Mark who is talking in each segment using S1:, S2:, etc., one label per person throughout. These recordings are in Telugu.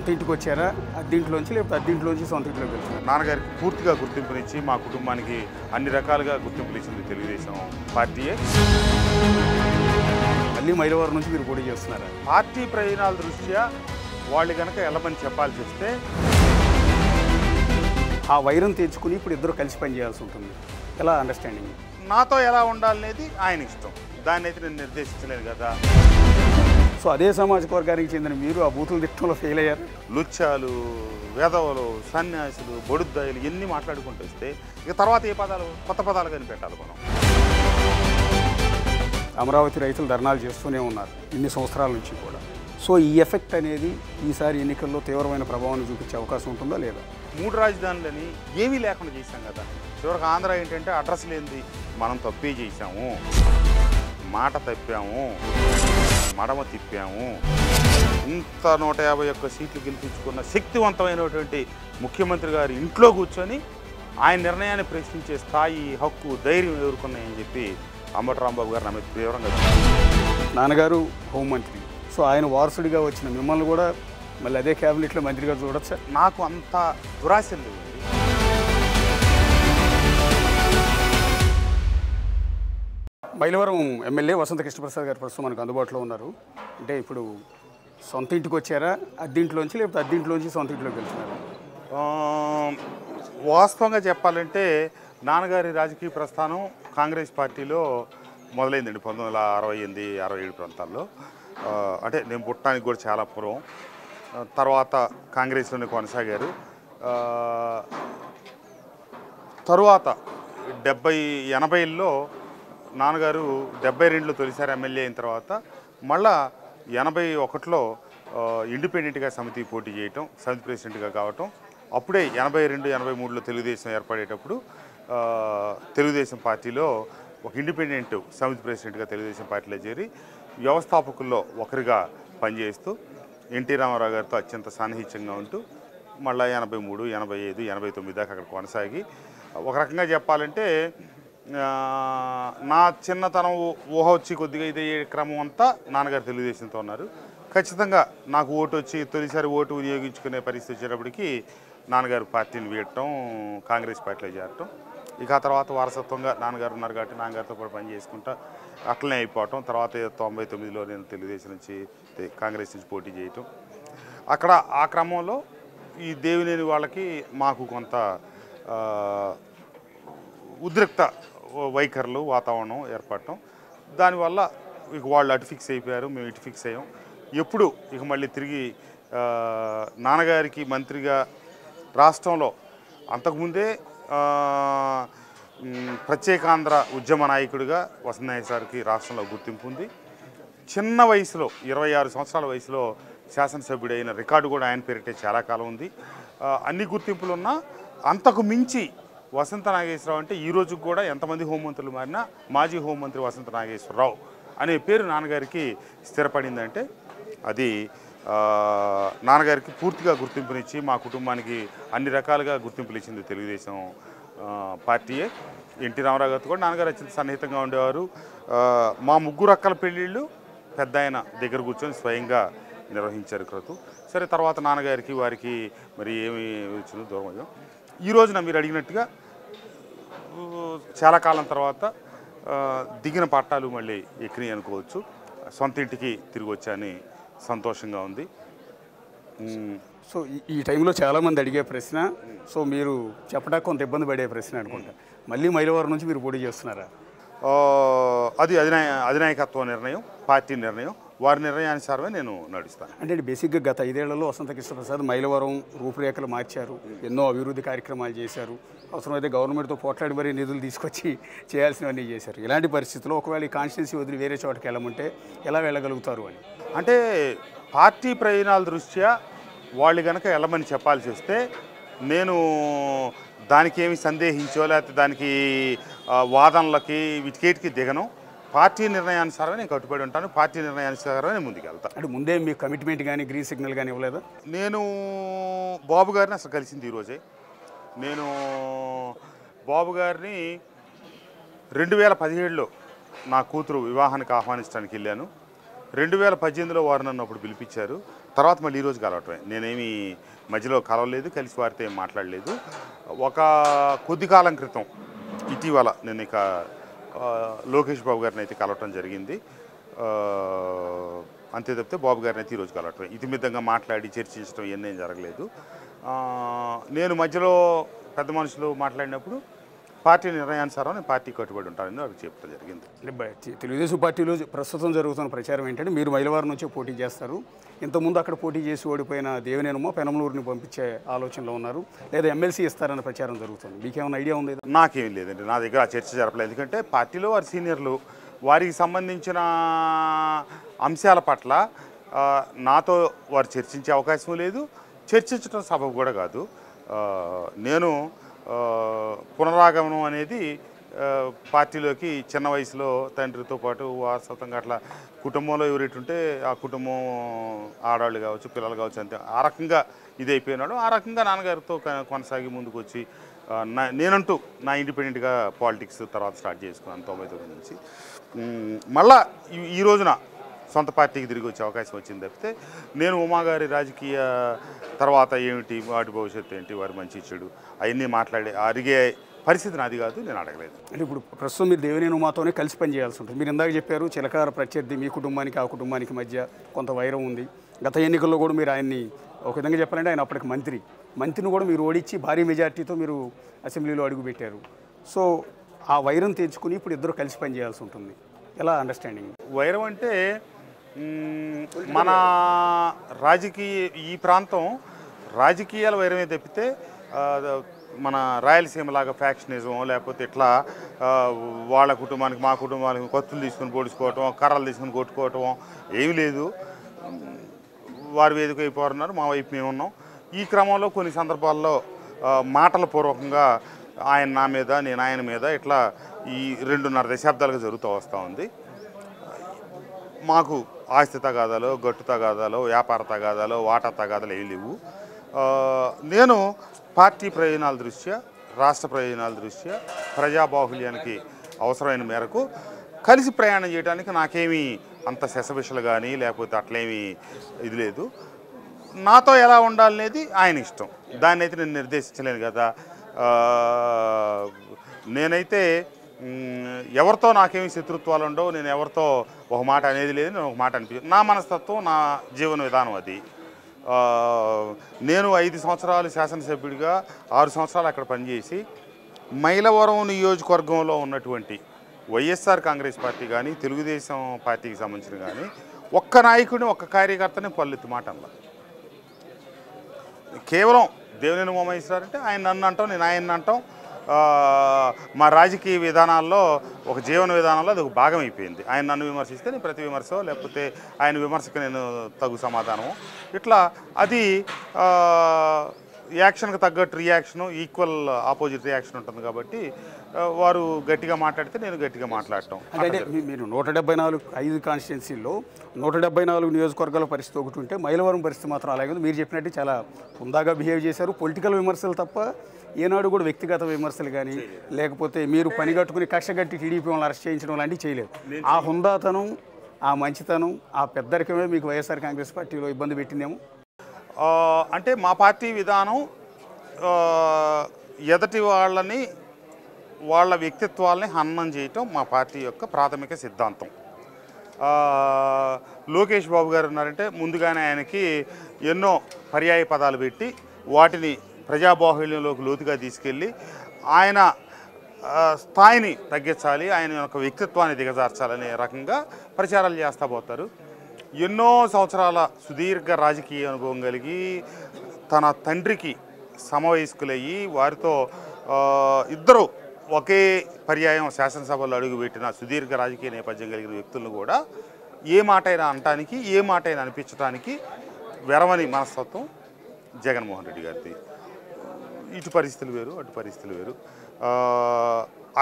S1: సొంత ఇంటికి వచ్చారా, అద్దీంట్లోంచి లేకపోతే అద్దీంట్లోంచి సొంత ఇంట్లోకి వెళ్తున్నారు?
S2: నాన్నగారికి పూర్తిగా గుర్తింపునిచ్చి మా కుటుంబానికి అన్ని రకాలుగా గుర్తింపులు ఇచ్చింది తెలుగుదేశం పార్టీయే.
S1: మళ్ళీ మైలవరం నుంచి మీరు పోటీ చేస్తున్నారా?
S2: పార్టీ ప్రయోజనాల దృష్ట్యా వాళ్ళు కనుక వెళ్ళమని చెప్పాల్సి వస్తే
S1: ఆ వైరం తెచ్చుకుని ఇప్పుడు ఇద్దరు కలిసి పనిచేయాల్సి ఉంటుంది. ఎలా అండర్స్టాండింగ్?
S2: నాతో ఎలా ఉండాలనేది ఆయన ఇష్టం, దాన్ని అయితే నేను నిర్దేశించలేదు కదా.
S1: సో అదే సామాజిక వర్గానికి చెందిన మీరు ఆ బూతులు తిట్టంలో ఫెయిల్ అయ్యారు.
S2: లుచ్చాలు, వెధవలు, సన్యాసులు, బొడుద్దాయిలు ఎన్ని మాట్లాడుకుంటూ వస్తే ఇక తర్వాత ఏ పదాలు, కొత్త పదాలు కనిపెట్టాలి మనం.
S1: అమరావతి రైతులు ధర్నాలు చేస్తూనే ఉన్నారు ఇన్ని సంవత్సరాల నుంచి కూడా. సో ఈ ఎఫెక్ట్ అనేది ఈసారి ఎన్నికల్లో తీవ్రమైన ప్రభావాన్ని చూపించే అవకాశం ఉంటుందా లేదా?
S2: 3 రాజధానులని ఏమీ లేకుండా చేశాం కదా. చివరికి ఆంధ్ర ఏంటంటే అడ్రస్ లేనిది. మనం తప్పే చేశాము, మాట తప్పాము, మడమ తిప్పాము. ఇంత 151 సీట్లు గెలిపించుకున్న శక్తివంతమైనటువంటి ముఖ్యమంత్రి గారి ఇంట్లో కూర్చొని ఆయన నిర్ణయాన్ని ప్రశ్నించే స్థాయి, హక్కు, ధైర్యం ఎదుర్కొన్నాయని చెప్పి అంబటి రాంబాబు గారు నా మీద తీవ్రంగా
S1: నాన్నగారు హోంమంత్రి, సో ఆయన వారసుడిగా వచ్చిన మిమ్మల్ని కూడా మళ్ళీ అదే క్యాబినెట్లో మంత్రిగా చూడొచ్చా?
S2: నాకు అంత దురాశ లేదు.
S1: మైలవరం ఎమ్మెల్యే వసంత కృష్ణప్రసాద్ గారు ప్రస్తుతం మనకు అందుబాటులో ఉన్నారు. అంటే ఇప్పుడు సొంత ఇంటికి వచ్చారా, అద్దీంట్లోంచి లేకపోతే అద్దీంట్లోంచి సొంత ఇంట్లోకి వెళ్తున్నారు?
S2: వాస్తవంగా చెప్పాలంటే నాన్నగారి రాజకీయ ప్రస్థానం కాంగ్రెస్ పార్టీలో మొదలైందండి 1968, 67 ప్రాంతాల్లో. అంటే నేను పుట్టడానికి కూడా చాలా పూర్వం. తర్వాత కాంగ్రెస్లోనే కొనసాగారు. తరువాత 80-80ల్లో నాన్నగారు 72లో తొలిసారి ఎమ్మెల్యే అయిన తర్వాత మళ్ళా 81లో ఇండిపెండెంట్గా సమితి పోటీ చేయటం, సమితి ప్రెసిడెంట్గా కావటం. అప్పుడే 82-83లో తెలుగుదేశం ఏర్పడేటప్పుడు తెలుగుదేశం పార్టీలో ఒక ఇండిపెండెంట్ సమితి ప్రెసిడెంట్గా తెలుగుదేశం పార్టీలో చేరి వ్యవస్థాపకుల్లో ఒకరిగా పనిచేస్తూ ఎన్టీ రామారావు గారితో అత్యంత సాన్నిహిత్యంగా ఉంటూ మళ్ళీ 83, 85, 89 దాకా అక్కడ కొనసాగి, ఒక రకంగా చెప్పాలంటే నా చిన్నతనం ఊహ వచ్చి కొద్దిగా ఇదే క్రమం అంతా నాన్నగారు తెలుగుదేశంతో ఉన్నారు. ఖచ్చితంగా నాకు ఓటు వచ్చి తొలిసారి ఓటు వినియోగించుకునే పరిస్థితి వచ్చేటప్పటికి నాన్నగారు పార్టీని వీడటం, కాంగ్రెస్ పార్టీలో చేరటం. ఇక ఆ తర్వాత వారసత్వంగా నాన్నగారు ఉన్నారు కాబట్టి నాన్నగారితో కూడా పని చేసుకుంటా అట్లనే అయిపోవటం. తర్వాత 99లో నేను తెలుగుదేశం నుంచి కాంగ్రెస్ నుంచి పోటీ చేయటం. అక్కడ ఆ క్రమంలో ఈ దేవినేని వాళ్ళకి మాకు కొంత ఉద్రిక్త వైఖరులు, వాతావరణం ఏర్పడటం. దానివల్ల ఇక వాళ్ళు అటు ఫిక్స్ అయిపోయారు, మేము ఇటు ఫిక్స్ అయ్యాం. ఎప్పుడు ఇక మళ్ళీ తిరిగి నాన్నగారికి మంత్రిగా రాష్ట్రంలో అంతకుముందే ప్రత్యేకాంధ్ర ఉద్యమ నాయకుడిగా వసంతనాయక సార్కి రాష్ట్రంలో గుర్తింపు ఉంది. చిన్న వయసులో 26 సంవత్సరాల వయసులో శాసనసభ్యుడైన రికార్డు కూడా ఆయన పేరిటే చాలా కాలం ఉంది. అన్ని గుర్తింపులు ఉన్నా అంతకు మించి వసంత నాగేశ్వరరావు అంటే ఈ రోజుకు కూడా ఎంతమంది హోంమంత్రులు మారినా మాజీ హోంమంత్రి వసంత నాగేశ్వరరావు అనే పేరు నాన్నగారికి స్థిరపడిందంటే అది నాన్నగారికి పూర్తిగా గుర్తింపునిచ్చి మా కుటుంబానికి అన్ని రకాలుగా గుర్తింపులు ఇచ్చింది తెలుగుదేశం పార్టీయే. ఎన్టీ రామారావు గారితో కూడా నాన్నగారు అత్యంత సన్నిహితంగా ఉండేవారు. మా 3 అక్కల పెళ్ళిళ్ళు పెద్ద ఆయన దగ్గర కూర్చొని స్వయంగా నిర్వహించారు క్రతు. సరే, తర్వాత నాన్నగారికి వారికి మరి ఏమి వచ్చిందో దూరం అయ్యాం. ఈ రోజున మీరు అడిగినట్టుగా చాలా కాలం తర్వాత దిగిన పట్టాలు మళ్ళీ ఎక్కినాయి అనుకోవచ్చు. సొంత ఇంటికి తిరిగి వచ్చాని సంతోషంగా ఉంది.
S1: సో ఈ టైంలో చాలామంది అడిగే ప్రశ్న, సో మీరు చెప్పడానికి కొంత ఇబ్బంది పడే ప్రశ్న అనుకుంటా, మళ్ళీ మైలవరం నుంచి మీరు పోటీ చేస్తున్నారా?
S2: అది అధినాయకత్వ నిర్ణయం, పార్టీ నిర్ణయం. వారి నిర్ణయానుసారమే నేను నడుస్తాను.
S1: అంటే బేసిక్గా గత 5 ఏళ్లలో వసంత కృష్ణప్రసాద్ మైలవరం రూపురేఖలు మార్చారు, ఎన్నో అభివృద్ధి కార్యక్రమాలు చేశారు, అవసరమైతే గవర్నమెంట్తో పోట్లాడి మరీ నిధులు తీసుకొచ్చి చేయాల్సినవన్నీ చేశారు. ఇలాంటి పరిస్థితుల్లో ఒకవేళ ఈ కాన్స్టిట్యున్సీ వదిలి వేరే చోటకి వెళ్ళమంటే ఎలా వెళ్ళగలుగుతారు అని?
S2: అంటే పార్టీ ప్రయోజనాల దృష్ట్యా వాళ్ళు కనుక వెళ్ళమని చెప్పాల్సి వస్తే నేను దానికి ఏమి సందేహించో లేకపోతే దానికి వాదనలకి వీటికేటికి దిగను. పార్టీ నిర్ణయానుసారమే నేను కట్టుబడి ఉంటాను, పార్టీ నిర్ణయానుసారమే నేను ముందుకు వెళ్తాను.
S1: అంటే ముందే మీ కమిట్మెంట్ కానీ గ్రీన్ సిగ్నల్ కానీ ఇవ్వలేదా?
S2: నేను బాబు గారిని అసలు కలిసింది ఈరోజే. నేను బాబు గారిని 2017లో నా కూతురు వివాహానికి ఆహ్వానించడానికి వెళ్ళాను. 2018లో వారు నన్ను అప్పుడు పిలిపించారు. తర్వాత మళ్ళీ ఈరోజు కలవటమే. నేనేమి మధ్యలో కలవలేదు, కలిసి వారితో ఏం మాట్లాడలేదు. ఒక కొద్ది కాలం క్రితం ఇటీవల నేను లోకేష్ బాబు గారిని అయితే కలవటం జరిగింది. అంతే తప్పితే బాబు గారిని అయితే ఈరోజు కలవటమే. ఇతిమితంగా మాట్లాడి చర్చించడం ఇవన్నీ ఏం జరగలేదు. నేను మధ్యలో పెద్ద మనుషులు మాట్లాడినప్పుడు పార్టీ నిర్ణయానుసారం నేను పార్టీ కట్టుబడి ఉంటానని నాకు చెప్పడం జరిగింది.
S1: తెలుగుదేశం పార్టీలో ప్రస్తుతం జరుగుతున్న ప్రచారం ఏంటంటే మీరు మైలవరం నుంచే పోటీ చేస్తారు. ఇంతకుముందు అక్కడ పోటీ చేసి ఓడిపోయిన దేవినేనమ్మ పెనమలూరుని పంపించే ఆలోచనలో ఉన్నారు, లేదా ఎమ్మెల్సీ ఇస్తారన్న ప్రచారం జరుగుతుంది. మీకేమైనా ఐడియా ఉంది?
S2: నాకేం లేదండి, నా దగ్గర ఆ చర్చ జరపలేదు. ఎందుకంటే పార్టీలో వారి సీనియర్లు వారికి సంబంధించిన అంశాల పట్ల నాతో వారు చర్చించే అవకాశం లేదు, చర్చించడం సబబు కూడా కాదు. నేను పునరాగమనం అనేది పార్టీలోకి చిన్న వయసులో తండ్రితో పాటు వారసత్వంగా అట్లా కుటుంబంలో ఎవరెట్టుంటే ఆ కుటుంబం ఆడవాళ్ళు కావచ్చు, పిల్లలు కావచ్చు, అంతే ఆ రకంగా ఇది అయిపోయినాడు. ఆ రకంగా నాన్నగారితో కొనసాగి ముందుకు వచ్చి నేనంటూ నా ఇండిపెండెంట్గా పాలిటిక్స్ తర్వాత స్టార్ట్ చేసుకున్నాను 99 నుంచి. మళ్ళా ఈ రోజున సొంత పార్టీకి తిరిగి వచ్చే అవకాశం వచ్చింది తప్పితే నేను ఉమాగారి రాజకీయ తర్వాత ఏమిటి, వాటి భవిష్యత్తు ఏంటి, వారి మంచి చెడు అవన్నీ మాట్లాడే అడిగే పరిస్థితి నాది కాదు, నేను అడగలేదు.
S1: అంటే ఇప్పుడు ప్రస్తుతం మీరు దేవినేని ఉమాతోనే కలిసి పనిచేయాల్సి ఉంటుంది. మీరు ఇందాక చెప్పారు చిలకార ప్రత్యర్థి మీ కుటుంబానికి ఆ కుటుంబానికి మధ్య కొంత వైరం ఉంది. గత ఎన్నికల్లో కూడా మీరు ఆయన్ని ఒక విధంగా చెప్పాలంటే ఆయన అప్పటికి మంత్రిని కూడా మీరు ఓడించి భారీ మెజార్టీతో మీరు అసెంబ్లీలో అడుగుపెట్టారు. సో ఆ వైరం తెచ్చుకుని ఇప్పుడు ఇద్దరు కలిసి పనిచేయాల్సి ఉంటుంది. ఎలా అండర్స్టాండింగ్?
S2: వైరం అంటే మన ఈ ప్రాంతం రాజకీయాల వైరమే తప్పితే మన రాయలసీమ లాగా ఫ్యాక్షనిజం లేకపోతే ఇట్లా వాళ్ళ కుటుంబానికి మా కుటుంబానికి కొత్తులు తీసుకుని పొడుచుకోవటం, కర్రలు తీసుకుని కొట్టుకోవటం ఏమీ లేదు. వారి వేదిక అయిపోతున్నారు, మా వైపు మేము ఉన్నాం. ఈ క్రమంలో కొన్ని సందర్భాల్లో మాటల పూర్వకంగా ఆయన నా మీద నేను ఆయన మీద ఇట్లా ఈ 2.5 దశాబ్దాలుగా జరుగుతూ వస్తూ ఉంది. మాకు ఆస్తి తగాదాలు, గట్టు తగాదాలు, వ్యాపార తగాదాలు, వాటా తగాదాలు ఏమి లేవు. నేను పార్టీ ప్రయోజనాల దృష్ట్యా, రాష్ట్ర ప్రయోజనాల దృష్ట్యా, ప్రజాబాహుల్యానికి అవసరమైన మేరకు కలిసి ప్రయాణం చేయడానికి నాకేమీ అంత శశభిషలు కానీ లేకపోతే అట్లేమీ ఇది లేదు. నాతో ఎలా ఉండాలనేది ఆయన ఇష్టం, దాన్ని అయితే నేను నిర్దేశించలేను కదా. నేనైతే ఎవరితో నాకేమీ శత్రుత్వాలు ఉండవు, నేను ఎవరితో ఒక మాట అనేది లేదు, నేను ఒక మాట అనిపించదు. నా మనస్తత్వం, నా జీవన విధానం అది. నేను 5 సంవత్సరాలు శాసనసభ్యుడిగా 6 సంవత్సరాలు అక్కడ పనిచేసి మైలవరం నియోజకవర్గంలో ఉన్నటువంటి వైఎస్ఆర్ కాంగ్రెస్ పార్టీ కానీ తెలుగుదేశం పార్టీకి సంబంధించిన కానీ ఒక్క నాయకుడిని ఒక్క కార్యకర్తని పల్లెత్తి మాట అన్నా. కేవలం దేవినేని ఉమామహేశ్వరరావు అంటే ఆయన నన్ను అంటాం, నేను ఆయన్ని అంటాం. మా రాజకీయ విధానాల్లో ఒక జీవన విధానంలో అది ఒక భాగం అయిపోయింది. ఆయన నన్ను విమర్శిస్తే నేను ప్రతి విమర్శ, లేకపోతే ఆయన విమర్శకు నేను తగు సమాధానం, ఇట్లా అది యాక్షన్కి తగ్గట్టు రియాక్షను, ఈక్వల్ ఆపోజిట్ రియాక్షన్ ఉంటుంది. కాబట్టి వారు గట్టిగా మాట్లాడితే నేను గట్టిగా మాట్లాడటం.
S1: అంటే మీరు 174 5 కాన్స్టిట్యున్సీల్లో 174 నియోజకవర్గాల పరిస్థితి ఒకటి ఉంటే మైలవరం పరిస్థితి మాత్రం అలాగే ఉంది. మీరు చెప్పినట్టు చాలా హుందాగా బిహేవ్ చేశారు. పొలిటికల్ విమర్శలు తప్ప ఏనాడు కూడా వ్యక్తిగత విమర్శలు కానీ లేకపోతే మీరు పనిగట్టుకుని కక్షగట్టి టీడీపీ వాళ్ళని అరెస్ట్ చేయించడం లాంటివి చేయలేదు. ఆ హుందాతనం, ఆ మంచితనం, ఆ పెద్దరికమే మీకు వైఎస్ఆర్ కాంగ్రెస్ పార్టీలో ఇబ్బంది పెట్టిందేమో.
S2: అంటే మా పార్టీ విధానం ఎదటి వాళ్ళని, వాళ్ళ వ్యక్తిత్వాలని హననం చేయటం మా పార్టీ యొక్క ప్రాథమిక సిద్ధాంతం. లోకేష్ బాబు గారు ఉన్నారంటే ముందుగానే ఆయనకి ఎన్నో పర్యాయ పదాలు పెట్టి వాటిని ప్రజాబాహుల్యంలోకి లోతుగా తీసుకెళ్ళి ఆయన స్థాయిని తగ్గించాలి, ఆయన యొక్క వ్యక్తిత్వాన్ని దిగజార్చాలనే రకంగా ప్రచారాలు చేస్తూ పోతారు. ఎన్నో సంవత్సరాల సుదీర్ఘ రాజకీయ అనుభవం కలిగి తన తండ్రికి సమవయస్కులయ్యి వారితో ఇద్దరు ఒకే పర్యాయం శాసనసభలో అడుగుపెట్టిన సుదీర్ఘ రాజకీయ నేపథ్యం కలిగిన వ్యక్తులను కూడా ఏ మాట అయినా అనటానికి, ఏ మాట అయినా అనిపించడానికి వెరవని మనస్తత్వం జగన్మోహన్ రెడ్డి గారిది. ఇటు పరిస్థితులు వేరు, అటు పరిస్థితులు వేరు.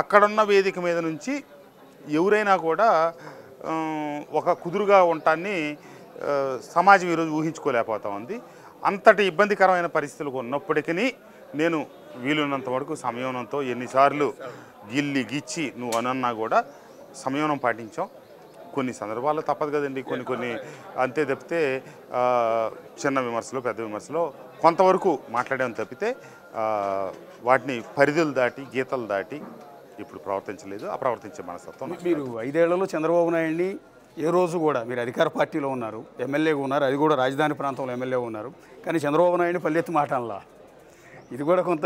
S2: అక్కడున్న వేదిక మీద నుంచి ఎవరైనా కూడా ఒక కుదురుగా ఉండటాన్ని సమాజం ఈరోజు ఊహించుకోలేకపోతా ఉంది. అంతటి ఇబ్బందికరమైన పరిస్థితులు ఉన్నప్పటికీ నేను వీలున్నంత వరకు సంయమనంతో, ఎన్నిసార్లు గిచ్చి నువ్వు అనన్నా కూడా సంయమనం పాటించాం. కొన్ని సందర్భాల్లో తప్పదు కదండి, కొన్ని అంతే తప్పితే చిన్న విమర్శలు పెద్ద విమర్శలు కొంతవరకు మాట్లాడాం తప్పితే వాటిని పరిధులు దాటి గీతలు దాటి ఇప్పుడు ప్రవర్తించలేదు. ఆ ప్రవర్తించే మనస్తత్వం
S1: మీరు 5 ఏళ్లలో చంద్రబాబు నాయుడిని ఏ రోజు కూడా మీరు అధికార పార్టీలో ఉన్నారు, ఎమ్మెల్యేగా ఉన్నారు, అది కూడా రాజధాని ప్రాంతంలో ఎమ్మెల్యేగా ఉన్నారు, కానీ చంద్రబాబు నాయుడిని పల్లెత్తి మాటలా ఇది కూడా కొంత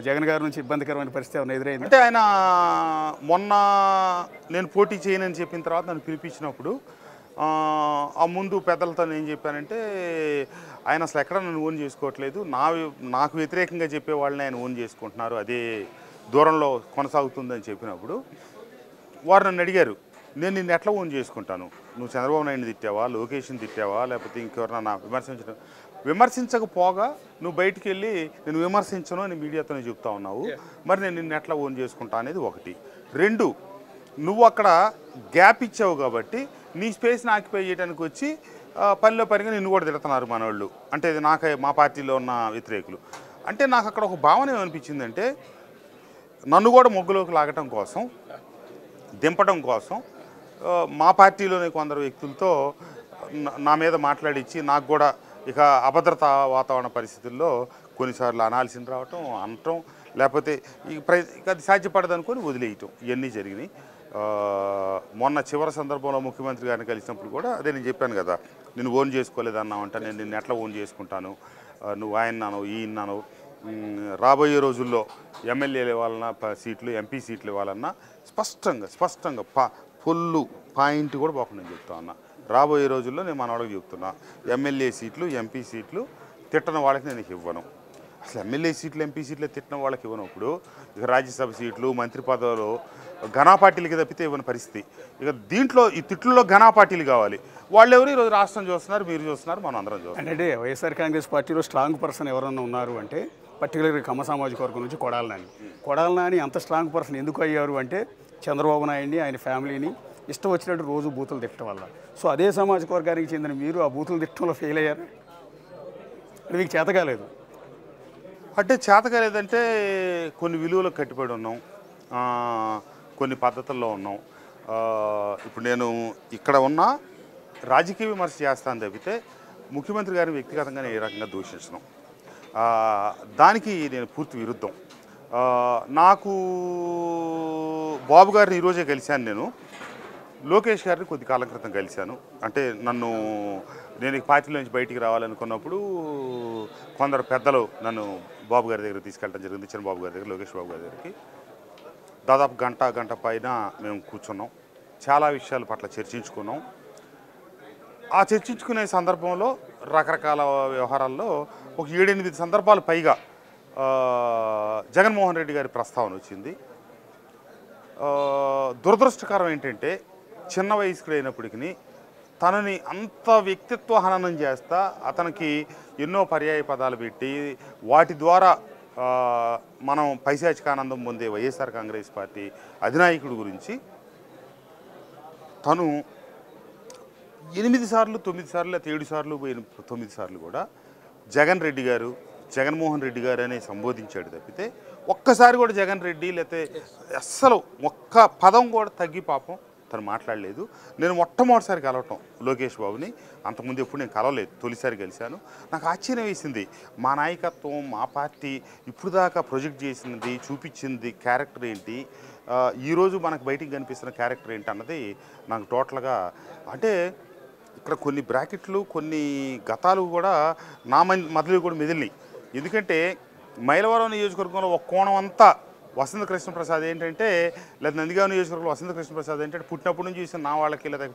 S1: జగన్ గారి నుంచి ఇబ్బందికరమైన పరిస్థితి ఏమైనా ఎదురైంది?
S2: అంటే ఆయన మొన్న నేను పోటీ చేయనని చెప్పిన తర్వాత నన్ను పిలిపించినప్పుడు ఆ ముందు పెద్దలతో నేను చెప్పానంటే ఆయన అసలు ఎక్కడ నన్ను ఓన్ చేసుకోవట్లేదు, నాకు వ్యతిరేకంగా చెప్పే వాళ్ళని ఆయన ఓన్ చేసుకుంటున్నారు, అదే దూరంలో కొనసాగుతుందని చెప్పినప్పుడు వారు నన్ను అడిగారు, నేను నిన్ను ఎట్లా ఓన్ చేసుకుంటాను, నువ్వు చంద్రబాబు నాయుడిని తిట్టావా, లోకేష్ని తిట్టావా, లేకపోతే ఇంకెవరన్నా విమర్శించకపోగా నువ్వు బయటికి వెళ్ళి నేను విమర్శించను అని మీడియాతోనే చెప్తా ఉన్నావు, మరి నేను నిన్ను ఎట్లా ఓన్ చేసుకుంటా అనేది ఒకటి. 2, నువ్వు అక్కడ గ్యాప్ ఇచ్చావు కాబట్టి నీ స్పేస్ని ఆక్యుపై చేయడానికి వచ్చి పనిలో పనిగా నిన్ను కూడా తిడుతున్నారు మనోళ్ళు, అంటే ఇది మా పార్టీలో ఉన్న వ్యతిరేకులు. అంటే నాకు అక్కడ ఒక భావన ఏమనిపించిందంటే నన్ను కూడా మొగ్గులోకి లాగటం కోసం, దింపడం కోసం మా పార్టీలోని కొందరు వ్యక్తులతో నా మీద మాట్లాడించి నాకు కూడా ఇక అభద్రతా వాతావరణ పరిస్థితుల్లో కొన్నిసార్లు అనాల్సిన రావటం, అనటం, లేకపోతే ఇక అది సాధ్యపడదనుకొని వదిలేయటం, ఇవన్నీ జరిగినాయి. మొన్న చివరి సందర్భంలో ముఖ్యమంత్రి గారిని కలిసినప్పుడు కూడా అదే నేను చెప్పాను కదా, నేను ఓన్ చేసుకోలేదన్నావంట, నేను నిన్ను ఎట్లా ఓన్ చేసుకుంటాను, నువ్వు ఆయన్నాను ఈయన్నాను, రాబోయే రోజుల్లో ఎమ్మెల్యేలు ఇవ్వాలన్నా సీట్లు, ఎంపీ సీట్లు ఇవ్వాలన్నా స్పష్టంగా ఫుల్లు పాయింట్ కూడా పోకుండా నేను చెప్తా ఉన్నా. రాబోయే రోజుల్లో నేను మన వాళ్ళకి చెప్తున్నా, ఎమ్మెల్యే సీట్లు, ఎంపీ సీట్లు తిట్టన వాళ్ళకి నేను ఇవ్వను. అసలు ఎమ్మెల్యే సీట్లు, ఎంపీ సీట్లు తిట్టిన వాళ్ళకి ఇవ్వనప్పుడు ఇక రాజ్యసభ సీట్లు, మంత్రి పదవులు ఘనా పార్టీలకి తప్పితే ఇవ్వని పరిస్థితి. ఇక దీంట్లో ఈ తిట్లలో ఘనా పార్టీలు కావాలి. వాళ్ళు ఎవరు ఈరోజు రాష్ట్రం చూస్తున్నారు, మీరు చూస్తున్నారు, మనం అందరం చూస్తున్నాం.
S1: అంటే వైఎస్ఆర్ కాంగ్రెస్ పార్టీలో స్ట్రాంగ్ పర్సన్ ఎవరన్నా ఉన్నారు అంటే పర్టికులర్గా కమ్మ సామాజిక వర్గం నుంచి కొడాలి నాని అంత స్ట్రాంగ్ పర్సన్ ఎందుకు అయ్యారు అంటే చంద్రబాబు నాయుడిని, ఆయన ఫ్యామిలీని ఇష్టం వచ్చినట్టు రోజు బూతులు తిట్టడం వల్ల. సో అదే సామాజిక వర్గానికి చెందిన మీరు ఆ బూతులు తిట్టడంలో ఫెయిల్ అయ్యారు, మీకు చేత కాలేదు.
S2: అంటే చేత కాలేదంటే కొన్ని విలువలకు కట్టుబడి ఉన్నాం, కొన్ని పద్ధతుల్లో ఉన్నాం. ఇప్పుడు నేను ఇక్కడ ఉన్న రాజకీయ విమర్శ చేస్తాను తప్పితే ముఖ్యమంత్రి గారిని వ్యక్తిగతంగా ఏ రకంగా దూషించను, దానికి నేను పూర్తి విరుద్ధం. నాకు బాబు గారిని ఈరోజే కలిశాను, నేను లోకేష్ గారిని కొద్ది కాలం క్రితం కలిశాను. అంటే నేను ఈ పార్టీలో నుంచి బయటికి రావాలనుకున్నప్పుడు కొందరు పెద్దలు నన్ను బాబు గారి దగ్గర తీసుకెళ్ళడం జరిగింది, చంద్రబాబు గారి దగ్గర, లోకేష్ బాబు గారి దగ్గరికి. దాదాపు గంట పైన మేము కూర్చున్నాం, చాలా విషయాల పట్ల చర్చించుకున్నాం. ఆ చర్చించుకునే సందర్భంలో రకరకాల వ్యవహారాల్లో ఒక 7-8 సందర్భాలు పైగా జగన్మోహన్ రెడ్డి గారి ప్రస్తావన వచ్చింది. దురదృష్టకరం ఏంటంటే చిన్న వయస్కుడైనప్పటికీ తనని అంత వ్యక్తిత్వ హననం చేస్తా అతనికి ఎన్నో పర్యాయ పదాలు పెట్టి వాటి ద్వారా మనం పైశాచికానందం పొందే వైఎస్ఆర్ కాంగ్రెస్ పార్టీ అధినాయకుడి గురించి తను 8 సార్లు 9 సార్లు లేకపోతే 7 సార్లు 9 సార్లు కూడా జగన్మోహన్ రెడ్డి గారు అనే సంబోధించాడు తప్పితే ఒక్కసారి కూడా జగన్ రెడ్డి లేకపోతే అస్సలు ఒక్క పదం కూడా తగ్గి పాపం తను మాట్లాడలేదు. నేను మొట్టమొదటిసారి కలవటం లోకేష్ బాబుని, అంతకుముందు ఎప్పుడు నేను కలవలేదు, తొలిసారి కలిశాను. నాకు ఆశ్చర్యం వేసింది, మా నాయకత్వం, మా పార్టీ ఇప్పుడు దాకా ప్రొజెక్ట్ చేసినది, చూపించింది క్యారెక్టర్ ఏంటి, ఈరోజు మనకు బయటికి కనిపిస్తున్న క్యారెక్టర్ ఏంటి అన్నది నాకు టోటల్గా. అంటే ఇక్కడ కొన్ని బ్రాకెట్లు, కొన్ని గతాలు కూడా నా మధ్యలో కూడా మెదిలినాయి. ఎందుకంటే మైలవరం నియోజకవర్గంలో ఒక కోణం అంతా వసంత కృష్ణప్రసాద్ ఏంటంటే, లేదా నందిగామ నియోజకవర్గంలో వసంత కృష్ణప్రసాద్ ఏంటంటే పుట్టినప్పటి నుంచి చూసిన నా వాళ్ళకి, లేదా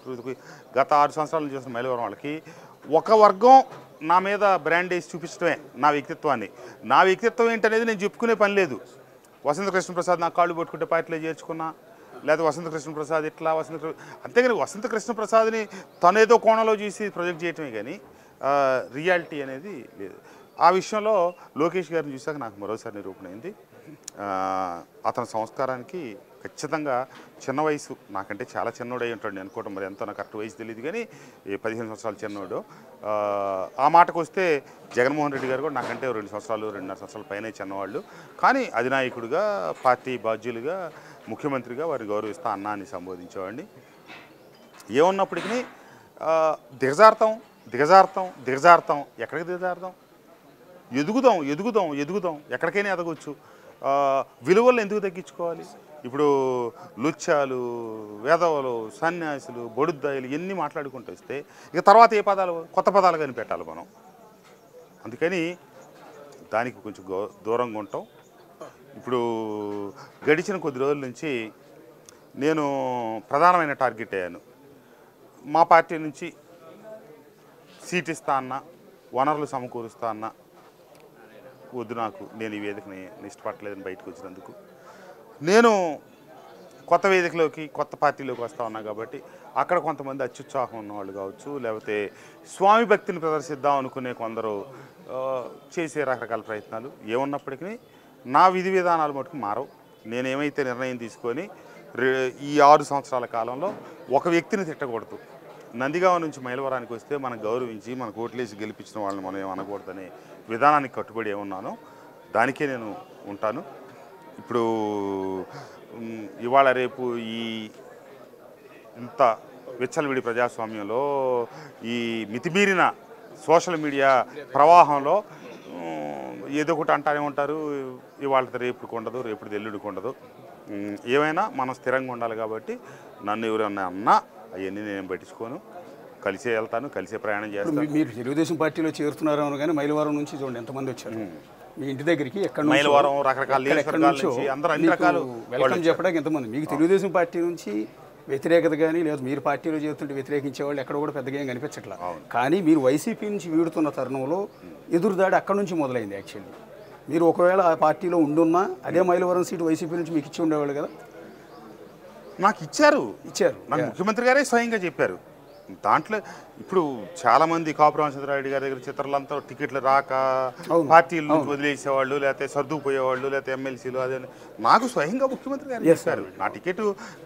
S2: గత 6 సంవత్సరాల నుంచి చూసిన మైలవరం వాళ్ళకి ఒక వర్గం నా మీద బ్రాండ్ వేసి చూపించడమే నా వ్యక్తిత్వాన్ని. నా వ్యక్తిత్వం ఏంటనేది నేను చెప్పుకునే పని లేదు. వసంత కృష్ణప్రసాద్ నా కాళ్ళు పట్టుకుంటే పార్టీలో చేర్చుకున్నా, లేదా వసంత కృష్ణప్రసాద్ ఇట్లా అంతేగాని వసంత కృష్ణప్రసాద్ని తనేదో కోణంలో చూసి ప్రొజెక్ట్ చేయటమే కానీ రియాలిటీ అనేది లేదు. ఆ విషయంలో లోకేష్ గారిని చూశాక నాకు మరోసారి నిరూపణ అయింది. అతని సంస్కారానికి ఖచ్చితంగా చిన్న వయసు, నాకంటే చాలా చిన్నోడై ఉంటాడు నేను అనుకోవటం, మరి ఎంతో నాకు కరెక్ట్ వయసు తెలియదు కానీ 15 సంవత్సరాలు చిన్నోడు. ఆ మాటకు వస్తే జగన్మోహన్ రెడ్డి గారు కూడా నాకంటే 2 సంవత్సరాలు 2.5 సంవత్సరాల పైనే చిన్నవాళ్ళు, కానీ అధినాయకుడిగా, పార్టీ బాధ్యులుగా, ముఖ్యమంత్రిగా వారిని గౌరవిస్తా అన్నా అని సంబోధించేవాడిని. ఏమున్నప్పటికీ దిగజారుతాం దిగజారుతాం దిగజారుతాం. ఎక్కడికి దిగజారుతాం? ఎదుగుదాం ఎదుగుదాం ఎదుగుదాం, ఎక్కడికైనా ఎదగొచ్చు. విలువలు ఎందుకు తగ్గించుకోవాలి? ఇప్పుడు లుచ్చాలు, వేదవలు, సన్యాసులు, బొడుద్దాయిలు ఇవన్నీ మాట్లాడుకుంటూ వస్తే ఇక తర్వాత ఏ పదాలు, కొత్త పదాలు కనిపెట్టాలి మనం. అందుకని దానికి కొంచెం దూరంగా ఉంటాం. ఇప్పుడు గడిచిన కొద్ది రోజుల నుంచి నేను ప్రధానమైన టార్గెట్ అయ్యాను. మా పార్టీ నుంచి సీట్ ఇస్తా అన్నా, వనరులు సమకూరుస్తా అన్నా వద్దు, నాకు నేను ఈ వేదికని ఇష్టపడలేదని బయటకు వచ్చినందుకు. నేను కొత్త వేదికలోకి, కొత్త పార్టీలోకి వస్తూ ఉన్నా కాబట్టి అక్కడ కొంతమంది అత్యుత్సాహం ఉన్నవాళ్ళు కావచ్చు, లేకపోతే స్వామి భక్తిని ప్రదర్శిద్దాం అనుకునే కొందరు చేసే రకరకాల ప్రయత్నాలు ఏమున్నప్పటికీ నా విధి విధానాలు మటుకు మారవు. నేనేమైతే నిర్ణయం తీసుకొని ఈ 6 సంవత్సరాల కాలంలో ఒక వ్యక్తిని తిట్టకూడదు. నందిగామ నుంచి మైలవరానికి వస్తే మనం గౌరవించి మన కోట్లేసి గెలిపించిన వాళ్ళని మనం ఏమనకూడదనే విధానానికి కట్టుబడి ఏమున్నానో దానికే నేను ఉంటాను. ఇప్పుడు ఇవాళ రేపు ఈ ఇంత విచ్చలవిడి ప్రజాస్వామ్యంలో, ఈ మితిమీరిన సోషల్ మీడియా ప్రవాహంలో ఏదో ఒకటి అంటానే ఉంటారు. ఇవాళ రేపుడికి ఉండదు, రేపుడిది ఎల్లుడికి ఉండదు. ఏమైనా మనం స్థిరంగా ఉండాలి కాబట్టి నన్ను ఎవరైనా అన్నా అవన్నీ నేను పట్టించుకోను. కలిసే వెళ్తాను, కలిసే ప్రయాణం చేస్తాను.
S1: మీరు తెలుగుదేశం పార్టీలో చేరుతున్నారేమో కానీ మైలవరం నుంచి చూడండి ఎంతమంది వచ్చారు మీ ఇంటి దగ్గరికి. ఎక్కడ
S2: మైలవరం రకరకాల
S1: వెల్కమ్ చెప్పడానికి ఎంతమంది. మీకు తెలుగుదేశం పార్టీ నుంచి వ్యతిరేకత కానీ లేదు, మీరు పార్టీలో చేరుతుంటే వ్యతిరేకించే వాళ్ళు ఎక్కడ కూడా పెద్దగా ఏం కనిపించట్లా. కానీ మీరు వైసీపీ నుంచి వీడుతున్న తరుణంలో ఎదురుదాడి అక్కడ నుంచి మొదలైంది. యాక్చువల్లీ మీరు ఒకవేళ ఆ పార్టీలో ఉండున్నా అదే మైలవరం సీటు వైసీపీ నుంచి మీకు ఇచ్చి ఉండేవాళ్ళు కదా.
S2: నాకు ఇచ్చారు. నాకు ముఖ్యమంత్రి గారే స్వయంగా చెప్పారు. దాంట్లో ఇప్పుడు చాలామంది కాపు రామచంద్రారెడ్డి గారి దగ్గర చిత్రాలంతా టికెట్లు రాక పార్టీలు వదిలేసేవాళ్ళు, లేకపోతే సర్దుకుపోయేవాళ్ళు, లేకపోతే ఎమ్మెల్సీలు. అదే నాకు స్వయంగా ముఖ్యమంత్రి గారు చెప్పారు, నా టికెట్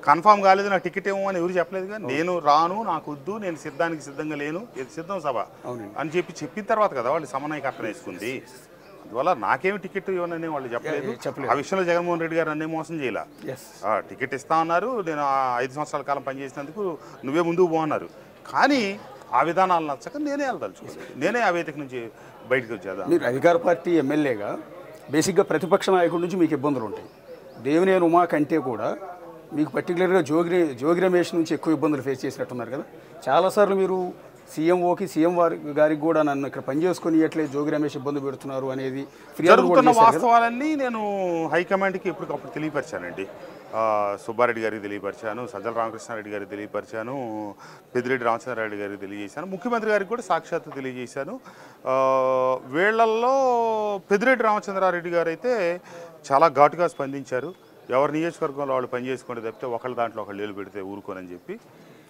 S2: కన్ఫామ్ కాలేదు, నా టికెట్ ఏమో అని ఎవరు చెప్పలేదు. కానీ నేను రాను, నాకు వద్దు, నేను సిద్ధంగా లేను, ఇది సిద్ధం సభ అని చెప్పిన తర్వాత కదా వాళ్ళు సమన్వయకర్తన వేసుకుంది. అందువల్ల నాకేమి టికెట్ ఇవ్వనని వాళ్ళు చెప్పలేదు. ఆ విషయంలో జగన్మోహన్ రెడ్డి గారు నన్నే మోసం చేయాల. టికెట్ ఇస్తా ఉన్నారు, నేను 5 సంవత్సరాల కాలం పనిచేసినందుకు నువ్వే ముందుకు పోన్నారు. కానీ ఆ విధానాలు నచ్చక నేనే వెళ్ళదలుచుకోలేదు. నేనే ఆ వేదిక నుంచి బయటకు వచ్చేదా.
S1: మీరు అధికార పార్టీ ఎమ్మెల్యేగా బేసిక్గా ప్రతిపక్ష నాయకుడి నుంచి మీకు ఇబ్బందులు ఉంటాయి. దేవినేని ఉమా కంటే కూడా మీకు పర్టికులర్గా జోగి రమేష్ నుంచి ఎక్కువ ఇబ్బందులు ఫేస్ చేసినట్టున్నారు కదా. చాలాసార్లు మీరు సీఎంఓకి, సీఎం గారికి కూడా నన్ను ఇక్కడ పనిచేసుకొని ఇవ్వట్లేదు, జోగి రమేష్ ఇబ్బంది పెడుతున్నారు అనేది
S2: జరుగుతున్న వాస్తవాలన్నీ నేను హైకమాండ్కి ఎప్పటికప్పుడు తెలియపరిచానండి. సుబ్బారెడ్డి గారికి తెలియపరిచాను, సజ్జల రామకృష్ణారెడ్డి గారికి తెలియపరిచాను, పెద్దిరెడ్డి రామచంద్రారెడ్డి గారికి తెలియజేశాను, ముఖ్యమంత్రి గారికి కూడా సాక్షాత్తు తెలియజేశాను. వీళ్లల్లో పెద్దిరెడ్డి రామచంద్రారెడ్డి గారు అయితే చాలా ఘాటుగా స్పందించారు. ఎవరి నియోజకవర్గంలో వాళ్ళు పనిచేసుకుంటే తప్పితే ఒకళ్ళ దాంట్లో ఒకళ్ళు ఏలు పెడితే ఊరుకోనని చెప్పి.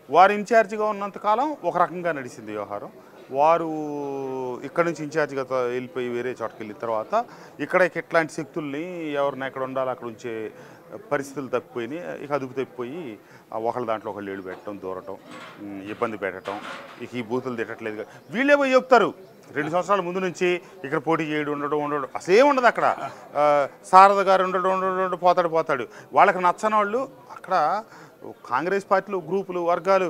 S2: వారు ఇన్ఛార్జిగా ఉన్నంతకాలం ఒక రకంగా నడిచింది వ్యవహారం. వారు ఇక్కడ నుంచి ఇన్ఛార్జిగా వెళ్ళిపోయి వేరే చోటకి వెళ్ళిన తర్వాత ఇక్కడ ఇట్లాంటి శక్తుల్ని ఎవరిని ఎక్కడ ఉండాలో అక్కడ ఉంచే పరిస్థితులు తప్పిపోయినాయి. ఇక అదుపు తప్పిపోయి ఒకళ్ళ దాంట్లో ఒకళ్ళు ఏళ్ళు పెట్టడం, దూరటం, ఇబ్బంది పెట్టడం, ఇక ఈ బూతులు తిట్టట్లేదు. వీళ్ళే పోయి చెప్తారు 2 సంవత్సరాల ముందు నుంచి ఇక్కడ పోటీ చేయడం ఉండడం అసలే ఉండదు. అక్కడ శారద గారు ఉండడం పోతాడు. వాళ్ళకి నచ్చని వాళ్ళు అక్కడ కాంగ్రెస్ పార్టీలో గ్రూపులు, వర్గాలు,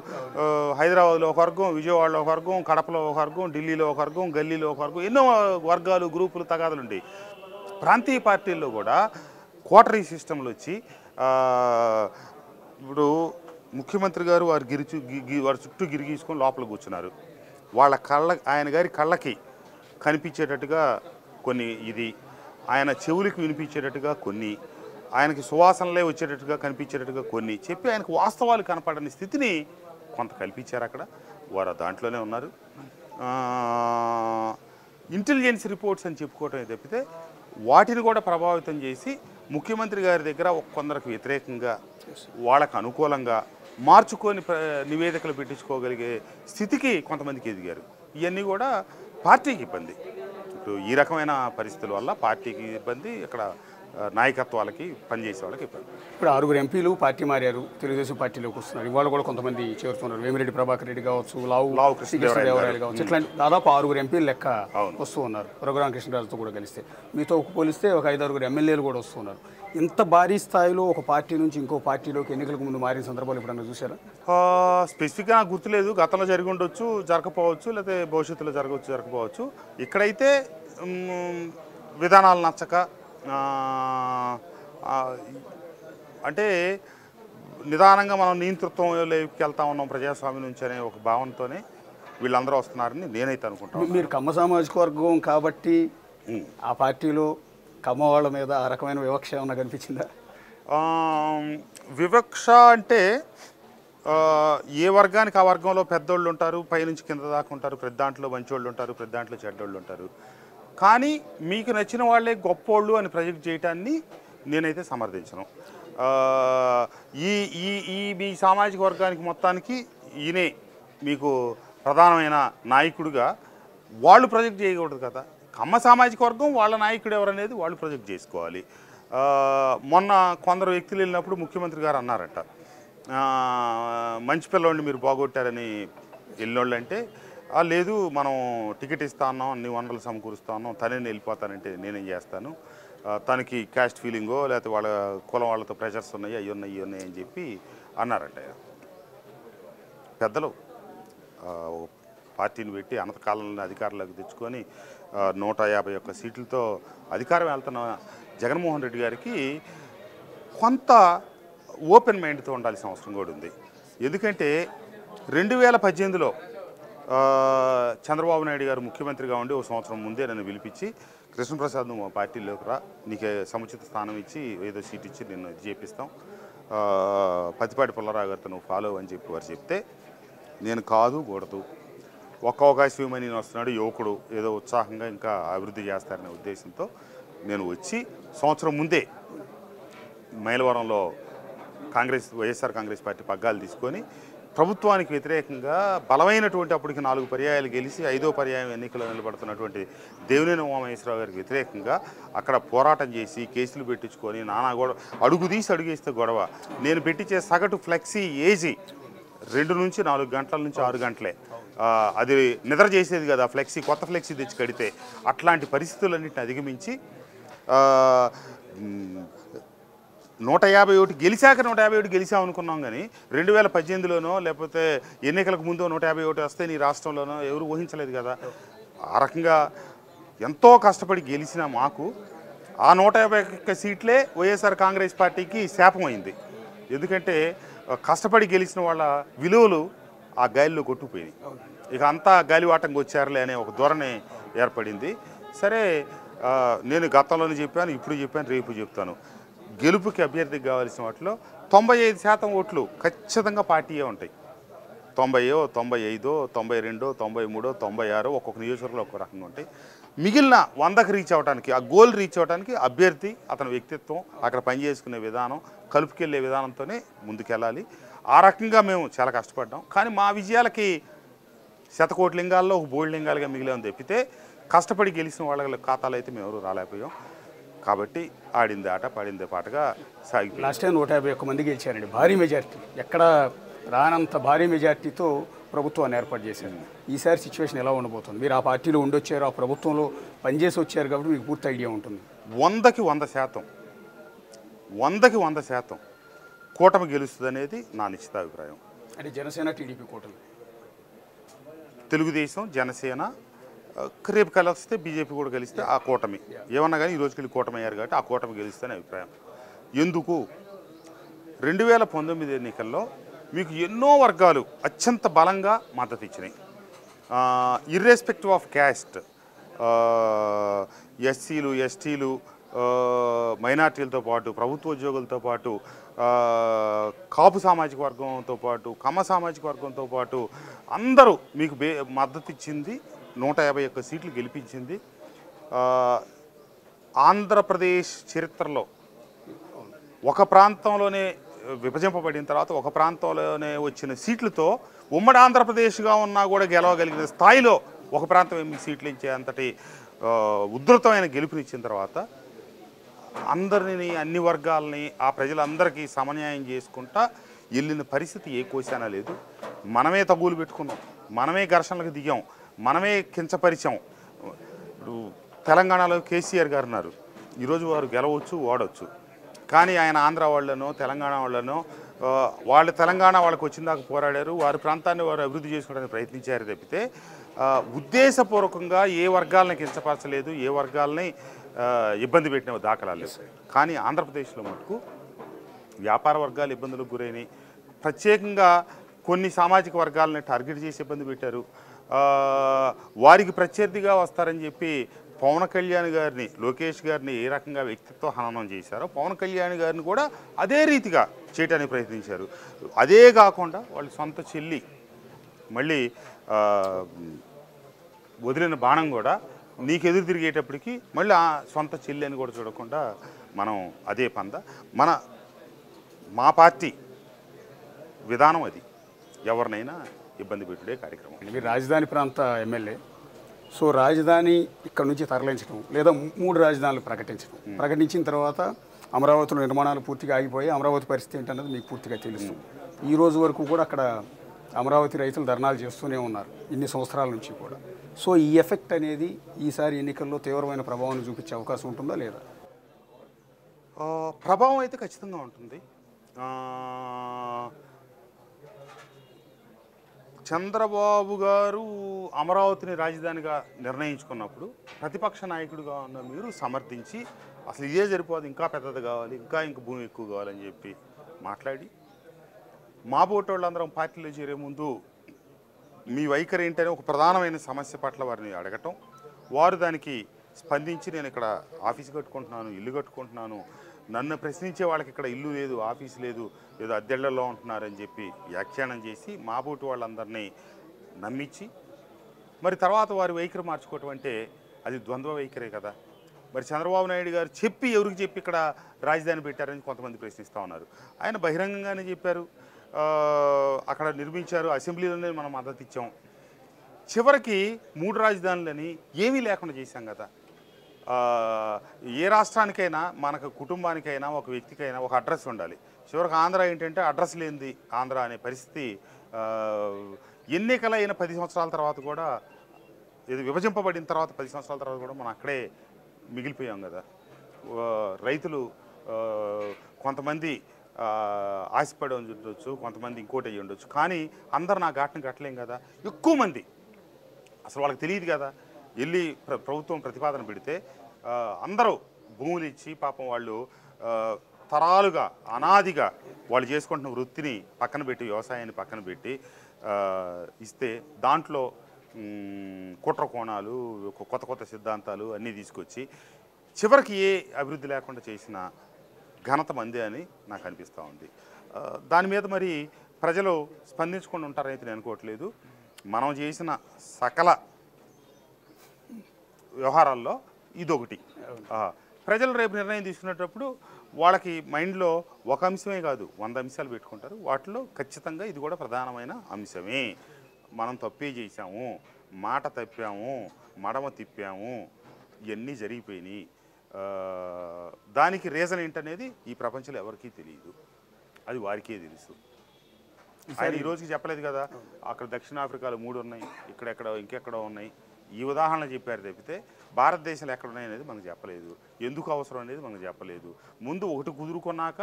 S2: హైదరాబాద్లో ఒక వర్గం, విజయవాడలో ఒక వర్గం, కడపలో ఒక వర్గం, ఢిల్లీలో ఒక వర్గం, గల్లీలో ఒక వర్గం, ఎన్నో వర్గాలు, గ్రూపులు, తగాదులు ఉండేవి. ప్రాంతీయ పార్టీల్లో కూడా కోటరీ సిస్టంలు వచ్చి ఇప్పుడు ముఖ్యమంత్రి గారు వారి చుట్టూ గిరిగీసుకొని లోపల కూర్చున్నారు. వాళ్ళ ఆయన గారి కళ్ళకి కనిపించేటట్టుగా కొన్ని, ఇది ఆయన చెవులకి వినిపించేటట్టుగా కొన్ని, ఆయనకి సువాసనలే వచ్చేటట్టుగా కనిపించేటట్టుగా కొన్ని చెప్పి ఆయనకు వాస్తవాలు కనపడని స్థితిని కొంత కల్పించారు. అక్కడ వారు దాంట్లోనే ఉన్నారు. ఇంటెలిజెన్స్ రిపోర్ట్స్ అని చెప్పుకోవటం తప్పితే వాటిని కూడా ప్రభావితం చేసి ముఖ్యమంత్రి గారి దగ్గర కొందరికి వ్యతిరేకంగా, వాళ్ళకు అనుకూలంగా మార్చుకొని నివేదికలు పెట్టించుకోగలిగే స్థితికి కొంతమందికి ఎదిగారు. ఇవన్నీ కూడా పార్టీకి ఇబ్బంది. ఇప్పుడు ఈ రకమైన పరిస్థితుల వల్ల పార్టీకి ఇబ్బంది, ఇక్కడ నాయకత్వాలకి పనిచేసే వాళ్ళకి ఇబ్బంది.
S1: ఇప్పుడు 6 ఎంపీలు పార్టీ మారారు, తెలుగుదేశం పార్టీలోకి వస్తున్నారు. ఇవాళ కూడా కొంతమంది చేరుతున్నారు. వేమిరెడ్డి ప్రభాకర్ రెడ్డి కావచ్చు, లావు కృష్ణదేవరాయలు కావచ్చు, ఇట్లాంటి దాదాపు 6 ఎంపీలు లెక్క వస్తూ ఉన్నారు. రఘురామ కృష్ణరాజుతో కూడా కలిస్తే మీతో పోలిస్తే ఒక 5-6 ఎమ్మెల్యేలు కూడా వస్తున్నారు. ఇంత భారీ స్థాయిలో ఒక పార్టీ నుంచి ఇంకో పార్టీలోకి ఎన్నికలకు ముందు మారిన సందర్భాలు ఎప్పుడన్నా చూసారా?
S2: స్పెసిఫిక్గా నాకు గుర్తులేదు. గతంలో జరిగి ఉండొచ్చు, జరగకపోవచ్చు, లేకపోతే భవిష్యత్తులో జరగకపోవచ్చు. ఇక్కడైతే విధానాలు నచ్చక అంటే నిదానంగా మనం నియంతృత్వంలోకి వెళ్తా ఉన్నాం ప్రజాస్వామ్యం నుంచి అనే ఒక భావనతోనే వీళ్ళందరూ వస్తున్నారని నేనైతే అనుకుంటాను.
S1: మీరు కమ్మ సామాజిక వర్గం కాబట్టి ఆ పార్టీలో కమ్మ వాళ్ళ మీద ఆ రకమైన వివక్ష ఏమన్నా కనిపించిందా?
S2: వివక్ష అంటే ఏ వర్గానికి ఆ వర్గంలో పెద్దోళ్ళు ఉంటారు, పైనుంచి కింద దాకా ఉంటారు. పెద్ద దాంట్లో మంచోళ్ళు ఉంటారు, పెద్ద దాంట్లో చెడ్డోళ్ళు ఉంటారు. కానీ మీకు నచ్చిన వాళ్ళే గొప్పోళ్ళు అని ప్రొజెక్ట్ చేయటాన్ని నేనైతే సమర్థించను. మీ సామాజిక వర్గానికి మొత్తానికి ఈయనే మీకు ప్రధానమైన నాయకుడిగా వాళ్ళు ప్రొజెక్ట్ చేయకూడదు కదా. కమ్మ సామాజిక వర్గం వాళ్ళ నాయకుడు ఎవరనేది వాళ్ళు ప్రొజెక్ట్ చేసుకోవాలి. మొన్న కొందరు వ్యక్తులు వెళ్ళినప్పుడు ముఖ్యమంత్రి గారు అన్నారట, మంచి పిల్లవాడిని మీరు బాగొట్టారని వెళ్ళినోళ్ళు అంటే, లేదు మనం టికెట్ ఇస్తా ఉన్నాం, అన్ని వనరులు సమకూరుస్తా ఉన్నాం, తనే వెళ్ళిపోతానంటే నేనేం చేస్తాను, తనకి క్యాస్ట్ ఫీలింగో లేకపోతే వాళ్ళ కులం వాళ్ళతో ప్రెషర్స్ ఉన్నాయి, అవి ఉన్నాయి అని చెప్పి అన్నారట. పెద్దలు పార్టీని పెట్టి అనంతకాలంలో అధికారంలోకి తెచ్చుకొని 151 సీట్లతో అధికారం వెళ్తున్న జగన్మోహన్ రెడ్డి గారికి కొంత ఓపెన్ మైండ్తో ఉండాల్సిన అవసరం కూడా ఉంది. ఎందుకంటే 2018లో చంద్రబాబు నాయుడు గారు ముఖ్యమంత్రిగా ఉండి ఒక సంవత్సరం ముందే నన్ను పిలిపించి, కృష్ణప్రసాద్ నువ్వు మా పార్టీలోకి రా, నీకే సముచిత స్థానం ఇచ్చి ఏదో సీట్ ఇచ్చి నిన్ను ఇది చేపిస్తాం, పతిపాటి పుల్లారావు గారితో నువ్వు ఫాలో అని చెప్పి వారు చెప్తే, నేను కాదు కూడదు, ఒక్క అవకాశం ఇవ్వమని నేను వస్తున్నాడు యువకుడు, ఏదో ఉత్సాహంగా ఇంకా అభివృద్ధి చేస్తారనే ఉద్దేశంతో నేను వచ్చి సంవత్సరం ముందే మైలవరంలో వైఎస్ఆర్ కాంగ్రెస్ పార్టీ పగ్గాలు తీసుకొని ప్రభుత్వానికి వ్యతిరేకంగా బలమైనటువంటి అప్పటికి 4 పర్యాయాలు గెలిచి 5వ పర్యాయం ఎన్నికల్లో నిలబడుతున్నటువంటి దేవినేని ఉమామహేశ్వరరావు గారికి వ్యతిరేకంగా అక్కడ పోరాటం చేసి కేసులు పెట్టించుకొని నానా గొడవ, అడుగేస్తే గొడవ. నేను పెట్టించే సగటు ఫ్లెక్సీ ఏజీ 2 నుంచి 4 గంటల నుంచి 6 గంటలే. అది నిద్ర చేసేది కదా ఫ్లెక్సీ, కొత్త ఫ్లెక్సీ తెచ్చి కడితే. అట్లాంటి పరిస్థితులన్నింటిని అధిగమించి 151 గెలిచాక 151 గెలిచామనుకున్నాం. కానీ 2018లోనో లేకపోతే ఎన్నికలకు ముందో 151 వస్తే నీ రాష్ట్రంలోనో ఎవరు ఊహించలేదు కదా. ఆ రకంగా ఎంతో కష్టపడి గెలిచిన మాకు ఆ 151 సీట్లే వైఎస్ఆర్ కాంగ్రెస్ పార్టీకి శాపమైంది. ఎందుకంటే కష్టపడి గెలిచిన వాళ్ళ విలువలు ఆ గాలిలో కొట్టుకుపోయినాయి. ఇక అంతా గాలివాటంగా వచ్చారులే అనే ఒక ధోరణి ఏర్పడింది. సరే, నేను గతంలోనే చెప్పాను, ఇప్పుడు చెప్పాను, రేపు చెప్తాను. గెలుపుకి అభ్యర్థికి కావాల్సిన వాటిలో 95% ఓట్లు ఖచ్చితంగా పార్టీయే ఉంటాయి. 90, 95, 92, 93, 96 ఒక్కొక్క నియోజకవర్గంలో ఒక్కొక్క రకంగా ఉంటాయి. మిగిలిన 100కి రీచ్ అవ్వడానికి, ఆ గోల్ రీచ్ అవ్వడానికి అభ్యర్థి, అతని వ్యక్తిత్వం, అక్కడ పనిచేసుకునే విధానం, కలుపుకెళ్ళే విధానంతోనే ముందుకెళ్ళాలి. ఆ రకంగా మేము చాలా కష్టపడ్డాం. కానీ మా విజయాలకి 100 కోట్ల లింగాల్లో ఒక బోల్డ్ లింగాలుగా మిగిలేమని తప్పితే కష్టపడి గెలిచిన వాళ్ళ ఖాతాలు అయితే మేము ఎవరు రాలేకపోయాం. కాబట్టి ఆడింది ఆట పాడిందే పాటగా సాగిపోయింది.
S1: లాస్ట్ టైం 151 మంది గెలిచారండి, భారీ మెజార్టీ, ఎక్కడ రానంత భారీ మెజార్టీతో ప్రభుత్వాన్ని ఏర్పాటు చేశారు. ఈసారి సిచ్యువేషన్ ఎలా ఉండబోతుంది? మీరు ఆ పార్టీలో ఉండొచ్చారు, ఆ ప్రభుత్వంలో పనిచేసి వచ్చారు కాబట్టి మీకు పూర్తి ఐడియా ఉంటుంది.
S2: 100కి 100% కూటమి గెలుస్తుంది అనేది నా నిశ్చిత అభిప్రాయం.
S1: అంటే జనసేన టీడీపీ కూటమి,
S2: తెలుగుదేశం జనసేన రేపు కలిస్తే బీజేపీ కూడా గెలిస్తే ఆ కూటమి ఏమన్నా కానీ ఈ రోజుకి కూటమి అయ్యారు కాబట్టి ఆ కూటమి గెలుస్తేనే అభిప్రాయం. ఎందుకు 2019 ఎన్నికల్లో మీకు ఎన్నో వర్గాలు అత్యంత బలంగా మద్దతు ఇచ్చినాయి. ఇర్రెస్పెక్టివ్ ఆఫ్ క్యాస్ట్, ఎస్సీలు, ఎస్టీలు, మైనార్టీలతో పాటు, ప్రభుత్వ ఉద్యోగులతో పాటు, కాపు సామాజిక వర్గంతో పాటు, కమ్మ సామాజిక వర్గంతో పాటు అందరూ మీకు మద్దతు ఇచ్చింది. 151 సీట్లు గెలిపించింది. ఆంధ్రప్రదేశ్ చరిత్రలో ఒక ప్రాంతంలోనే విభజింపబడిన తర్వాత ఒక ప్రాంతంలోనే వచ్చిన సీట్లతో ఉమ్మడి ఆంధ్రప్రదేశ్గా ఉన్నా కూడా గెలవగలిగిన స్థాయిలో ఒక ప్రాంతం 8 సీట్లు ఇచ్చే అంతటి ఉధృతమైన గెలుపునిచ్చిన తర్వాత అందరిని అన్ని వర్గాలని ఆ ప్రజలందరికీ సమన్యాయం చేసుకుంటా వెళ్ళిన పరిస్థితి ఏ కోశానా లేదు. మనమే తగులు పెట్టుకున్నాం, మనమే ఘర్షణలకు దిగాం, మనమే కించపరిచాం. ఇప్పుడు తెలంగాణలో కేసీఆర్ గారు ఉన్నారు, ఈరోజు వారు గెలవచ్చు ఓడవచ్చు, కానీ ఆయన ఆంధ్ర వాళ్ళనో తెలంగాణ వాళ్ళనో వాళ్ళు తెలంగాణ వాళ్ళకి వచ్చిన దాకా పోరాడారు, వారి ప్రాంతాన్ని వారు అభివృద్ధి చేసుకోవడానికి ప్రయత్నించారు తప్పితే ఉద్దేశపూర్వకంగా ఏ వర్గాలని కించపరచలేదు, ఏ వర్గాలని ఇబ్బంది పెట్టిన దాఖలాలు లేవు. కానీ ఆంధ్రప్రదేశ్లో మటుకు వ్యాపార వర్గాలు ఇబ్బందులకు గురైనవి, ప్రత్యేకంగా కొన్ని సామాజిక వర్గాలని టార్గెట్ చేసి ఇబ్బంది పెట్టారు. వారికి ప్రత్యర్థిగా వస్తారని చెప్పి పవన్ కళ్యాణ్ గారిని, లోకేష్ గారిని ఏ రకంగా వ్యక్తిత్వ హననం చేశారో పవన్ కళ్యాణ్ గారిని కూడా అదే రీతిగా చేయడానికి ప్రయత్నించారు. అదే కాకుండా వాళ్ళ సొంత చెల్లి మళ్ళీ వదిలిన బాణం కూడా నీకు ఎదురు తిరిగేటప్పటికి మళ్ళీ ఆ సొంత చెల్లి అని కూడా చూడకుండా మనం అదే మా పార్టీ విధానం అది, ఎవరినైనా ఇబ్బంది పెట్టుడే కార్యక్రమం.
S1: మీరు రాజధాని ప్రాంత ఎమ్మెల్యే, సో రాజధాని ఇక్కడ నుంచి తరలించడం లేదా 3 రాజధానులు ప్రకటించిన తర్వాత అమరావతిలో నిర్మాణాలు పూర్తిగా ఆగిపోయి అమరావతి పరిస్థితి ఏంటన్నది మీకు పూర్తిగా తెలుసు. ఈ రోజు వరకు కూడా అక్కడ అమరావతి రైతులు ధర్నాలు చేస్తూనే ఉన్నారు ఇన్ని సంవత్సరాల నుంచి కూడా. సో ఈ ఎఫెక్ట్ అనేది ఈసారి ఎన్నికల్లో తీవ్రమైన ప్రభావాన్ని చూపించే అవకాశం ఉంటుందా లేదా?
S2: ప్రభావం అయితే ఖచ్చితంగా ఉంటుంది. చంద్రబాబు గారు అమరావతిని రాజధానిగా నిర్ణయించుకున్నప్పుడు ప్రతిపక్ష నాయకుడిగా ఉన్న మీరు సమర్థించి అసలు ఇదే సరిపోదు, ఇంకా పెద్దది కావాలి, ఇంకా భూమి ఎక్కువ కావాలని చెప్పి మాట్లాడి మా బోటి వాళ్ళందరం పార్టీలో చేరే ముందు మీ వైఖరి ఏంటనే ఒక ప్రధానమైన సమస్య పట్ల వారిని అడగటం, వారు దానికి స్పందించి నేను ఇక్కడ ఆఫీస్ కట్టుకుంటున్నాను, ఇల్లు కట్టుకుంటున్నాను, నన్ను ప్రశ్నించే వాళ్ళకి ఇక్కడ ఇల్లు లేదు, ఆఫీస్ లేదు, ఏదో అద్దెళ్లలో ఉంటున్నారని చెప్పి వ్యాఖ్యానం చేసి మా బోటి వాళ్ళందరినీ నమ్మించి మరి తర్వాత వారి వైఖరి మార్చుకోవటం అంటే అది ద్వంద్వ వైఖరే కదా. మరి చంద్రబాబు నాయుడు గారు చెప్పి ఎవరికి చెప్పి ఇక్కడ రాజధాని పెట్టారని కొంతమంది ప్రశ్నిస్తూ ఉన్నారు. ఆయన బహిరంగంగానే చెప్పారు, అక్కడ నిర్మించారు, అసెంబ్లీలోనే మనం మద్దతు ఇచ్చాం. చివరికి 3 రాజధానులని ఏమీ లేకుండా చేశాం కదా. ఏ రాష్ట్రానికైనా మనకు కుటుంబానికైనా ఒక వ్యక్తికైనా ఒక అడ్రస్ ఉండాలి. చివరికి ఆంధ్ర ఏంటంటే అడ్రస్ లేనిది ఆంధ్ర అనే పరిస్థితి ఎన్నికలైన 10 సంవత్సరాల తర్వాత కూడా, ఇది విభజింపబడిన తర్వాత 10 సంవత్సరాల తర్వాత కూడా మనం అక్కడే మిగిలిపోయాం కదా. రైతులు కొంతమంది ఆశపడి ఉండొచ్చు, కొంతమంది ఇంకోటి అయ్యి ఉండొచ్చు, కానీ అందరు నా ఘాట్ని కట్టలేం కదా. ఎక్కువ మంది అసలు వాళ్ళకి తెలియదు కదా, వెళ్ళి ప్రభుత్వం ప్రతిపాదన పెడితే అందరూ భూములు ఇచ్చి పాపం వాళ్ళు తరాలుగా అనాదిగా వాళ్ళు చేసుకుంటున్న వృత్తిని పక్కన పెట్టి, వ్యవసాయాన్ని పక్కన పెట్టి ఇస్తే దాంట్లో కుట్ర కోణాలు, కొత్త సిద్ధాంతాలు అన్నీ తీసుకొచ్చి చివరికి ఏ అభివృద్ధి లేకుండా చేసిన ఘనత మందే అని నాకు అనిపిస్తూ ఉంది. దాని మీద మరి ప్రజలు స్పందించకుండా ఉంటారైతే నేను అనుకోవట్లేదు. మనం చేసిన సకల వ్యవహారాల్లో ఇదొకటి. ప్రజలు రేపు నిర్ణయం తీసుకునేటప్పుడు వాళ్ళకి మైండ్లో ఒక అంశమే కాదు 100 అంశాలు పెట్టుకుంటారు. వాటిలో ఖచ్చితంగా ఇది కూడా ప్రధానమైన అంశమే. మనం తప్పే చేశాము, మాట తప్పాము, మడమ తిప్పాము, ఇవన్నీ జరిగిపోయినాయి. దానికి రీజన్ ఏంటనేది ఈ ప్రపంచంలో ఎవరికీ తెలియదు, అది వారికే తెలుసు. ఆయన ఈ రోజుకి చెప్పలేదు కదా, అక్కడ దక్షిణాఫ్రికాలో 3 ఉన్నాయి, ఇక్కడెక్కడ ఇంకెక్కడో ఉన్నాయి. ఈ ఉదాహరణ చెప్పారు తప్పితే భారతదేశంలో ఎక్కడ ఉన్నాయి అనేది మనకు చెప్పలేదు, ఎందుకు అవసరం అనేది మనకు చెప్పలేదు. ముందు ఒకటి కుదురుకున్నాక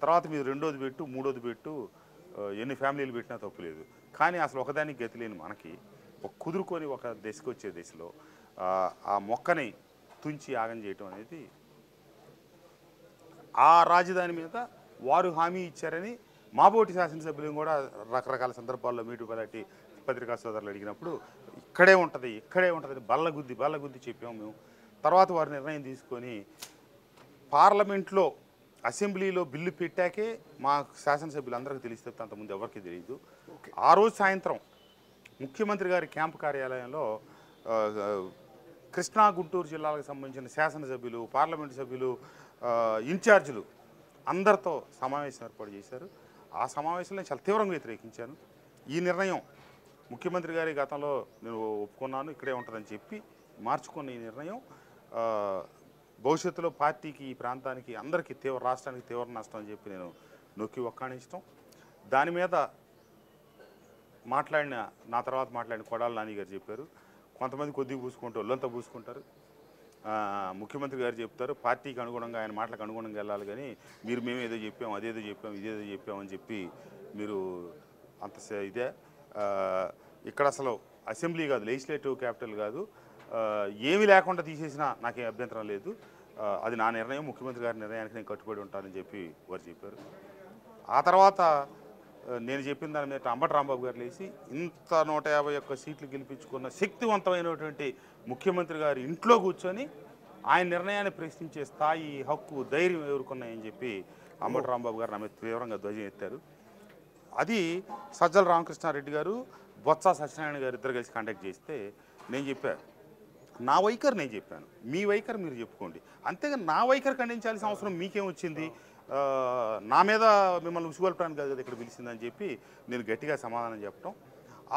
S2: తర్వాత మీరు రెండోది పెట్టు, మూడోది పెట్టు, ఎన్ని ఫ్యామిలీలు పెట్టినా తప్పులేదు. కానీ అసలు ఒకదానికి గతి లేని మనకి కుదురుకొని ఒక దశకు వచ్చే దశలో ఆ మొక్కని తుంచి యాగం చేయటం అనేది, ఆ రాజధాని మీద వారు హామీ ఇచ్చారని మాబోటి శాసనసభ్యులు కూడా రకరకాల సందర్భాల్లో మీటు పదటి పత్రికా సోదరులు అడిగినప్పుడు ఇక్కడే ఉంటుంది బల్లగుద్ది చెప్పాము మేము. తర్వాత వారు నిర్ణయం తీసుకొని పార్లమెంట్లో అసెంబ్లీలో బిల్లు పెట్టాకే మా శాసనసభ్యులు అందరికీ తెలిస్తే అంతకుముందు ఎవరికి తెలియదు. ఆ రోజు సాయంత్రం ముఖ్యమంత్రి గారి క్యాంపు కార్యాలయంలో కృష్ణా గుంటూరు జిల్లాలకు సంబంధించిన శాసనసభ్యులు, పార్లమెంటు సభ్యులు, ఇన్ఛార్జీలు అందరితో సమావేశం ఏర్పాటు చేశారు. ఆ సమావేశంలో చాలా తీవ్రంగా వ్యతిరేకించాను. ఈ నిర్ణయం ముఖ్యమంత్రి గారి గతంలో నేను ఒప్పుకున్నాను, ఇక్కడే ఉంటుందని చెప్పి మార్చుకున్న ఈ నిర్ణయం భవిష్యత్తులో పార్టీకి ఈ ప్రాంతానికి అందరికీ రాష్ట్రానికి తీవ్ర నష్టం అని చెప్పి నేను నొక్కి ఒక్కాణించడం. దాని మీద నా తర్వాత మాట్లాడిన కొడాల నాని గారు చెప్పారు, కొంతమంది కొద్దిగా పూసుకుంటారు, ఒళ్ళంతా పూసుకుంటారు. ముఖ్యమంత్రి గారు చెప్తారు పార్టీకి అనుగుణంగా ఆయన మాటలకు అనుగుణంగా వెళ్ళాలి, కానీ మేము ఏదో చెప్పాం, అదేదో చెప్పాం, ఇదేదో చెప్పామని చెప్పి మీరు అంత ఇదే. ఇక్కడ అసలు అసెంబ్లీ కాదు, లెజిస్లేటివ్ క్యాపిటల్ కాదు, ఏమీ లేకుండా తీసేసినా నాకేం అభ్యంతరం లేదు, అది నా నిర్ణయం, ముఖ్యమంత్రి గారి నిర్ణయానికి నేను కట్టుబడి ఉంటానని చెప్పి వారు చెప్పారు. ఆ తర్వాత నేను చెప్పిన దాని మీద అంబటి రాంబాబు గారు లేచి ఇంత 151 సీట్లు గెలిపించుకున్న శక్తివంతమైనటువంటి ముఖ్యమంత్రి గారి ఇంట్లో కూర్చొని ఆయన నిర్ణయాన్ని ప్రశ్నించే స్థాయి, హక్కు, ధైర్యం ఎవరుకున్నాయని చెప్పి అంబటి రాంబాబు గారు నా మీద తీవ్రంగా ధ్వజం ఎత్తారు. అది సజ్జల రామకృష్ణారెడ్డి గారు, బొత్స సత్యనారాయణ గారు ఇద్దరు కలిసి కండక్ట్ చేస్తే నేను చెప్పాను, నా వైఖరి నేను చెప్పాను, మీ వైఖరి మీరు చెప్పుకోండి, అంతేగా నా వైఖరి ఖండించాల్సిన అవసరం మీకేమొచ్చింది, నా మీద మిమ్మల్ని ఉసుగొల్పడానికి కాదు కదా ఇక్కడ పిలిచిందని చెప్పి నేను గట్టిగా సమాధానం చెప్పడం.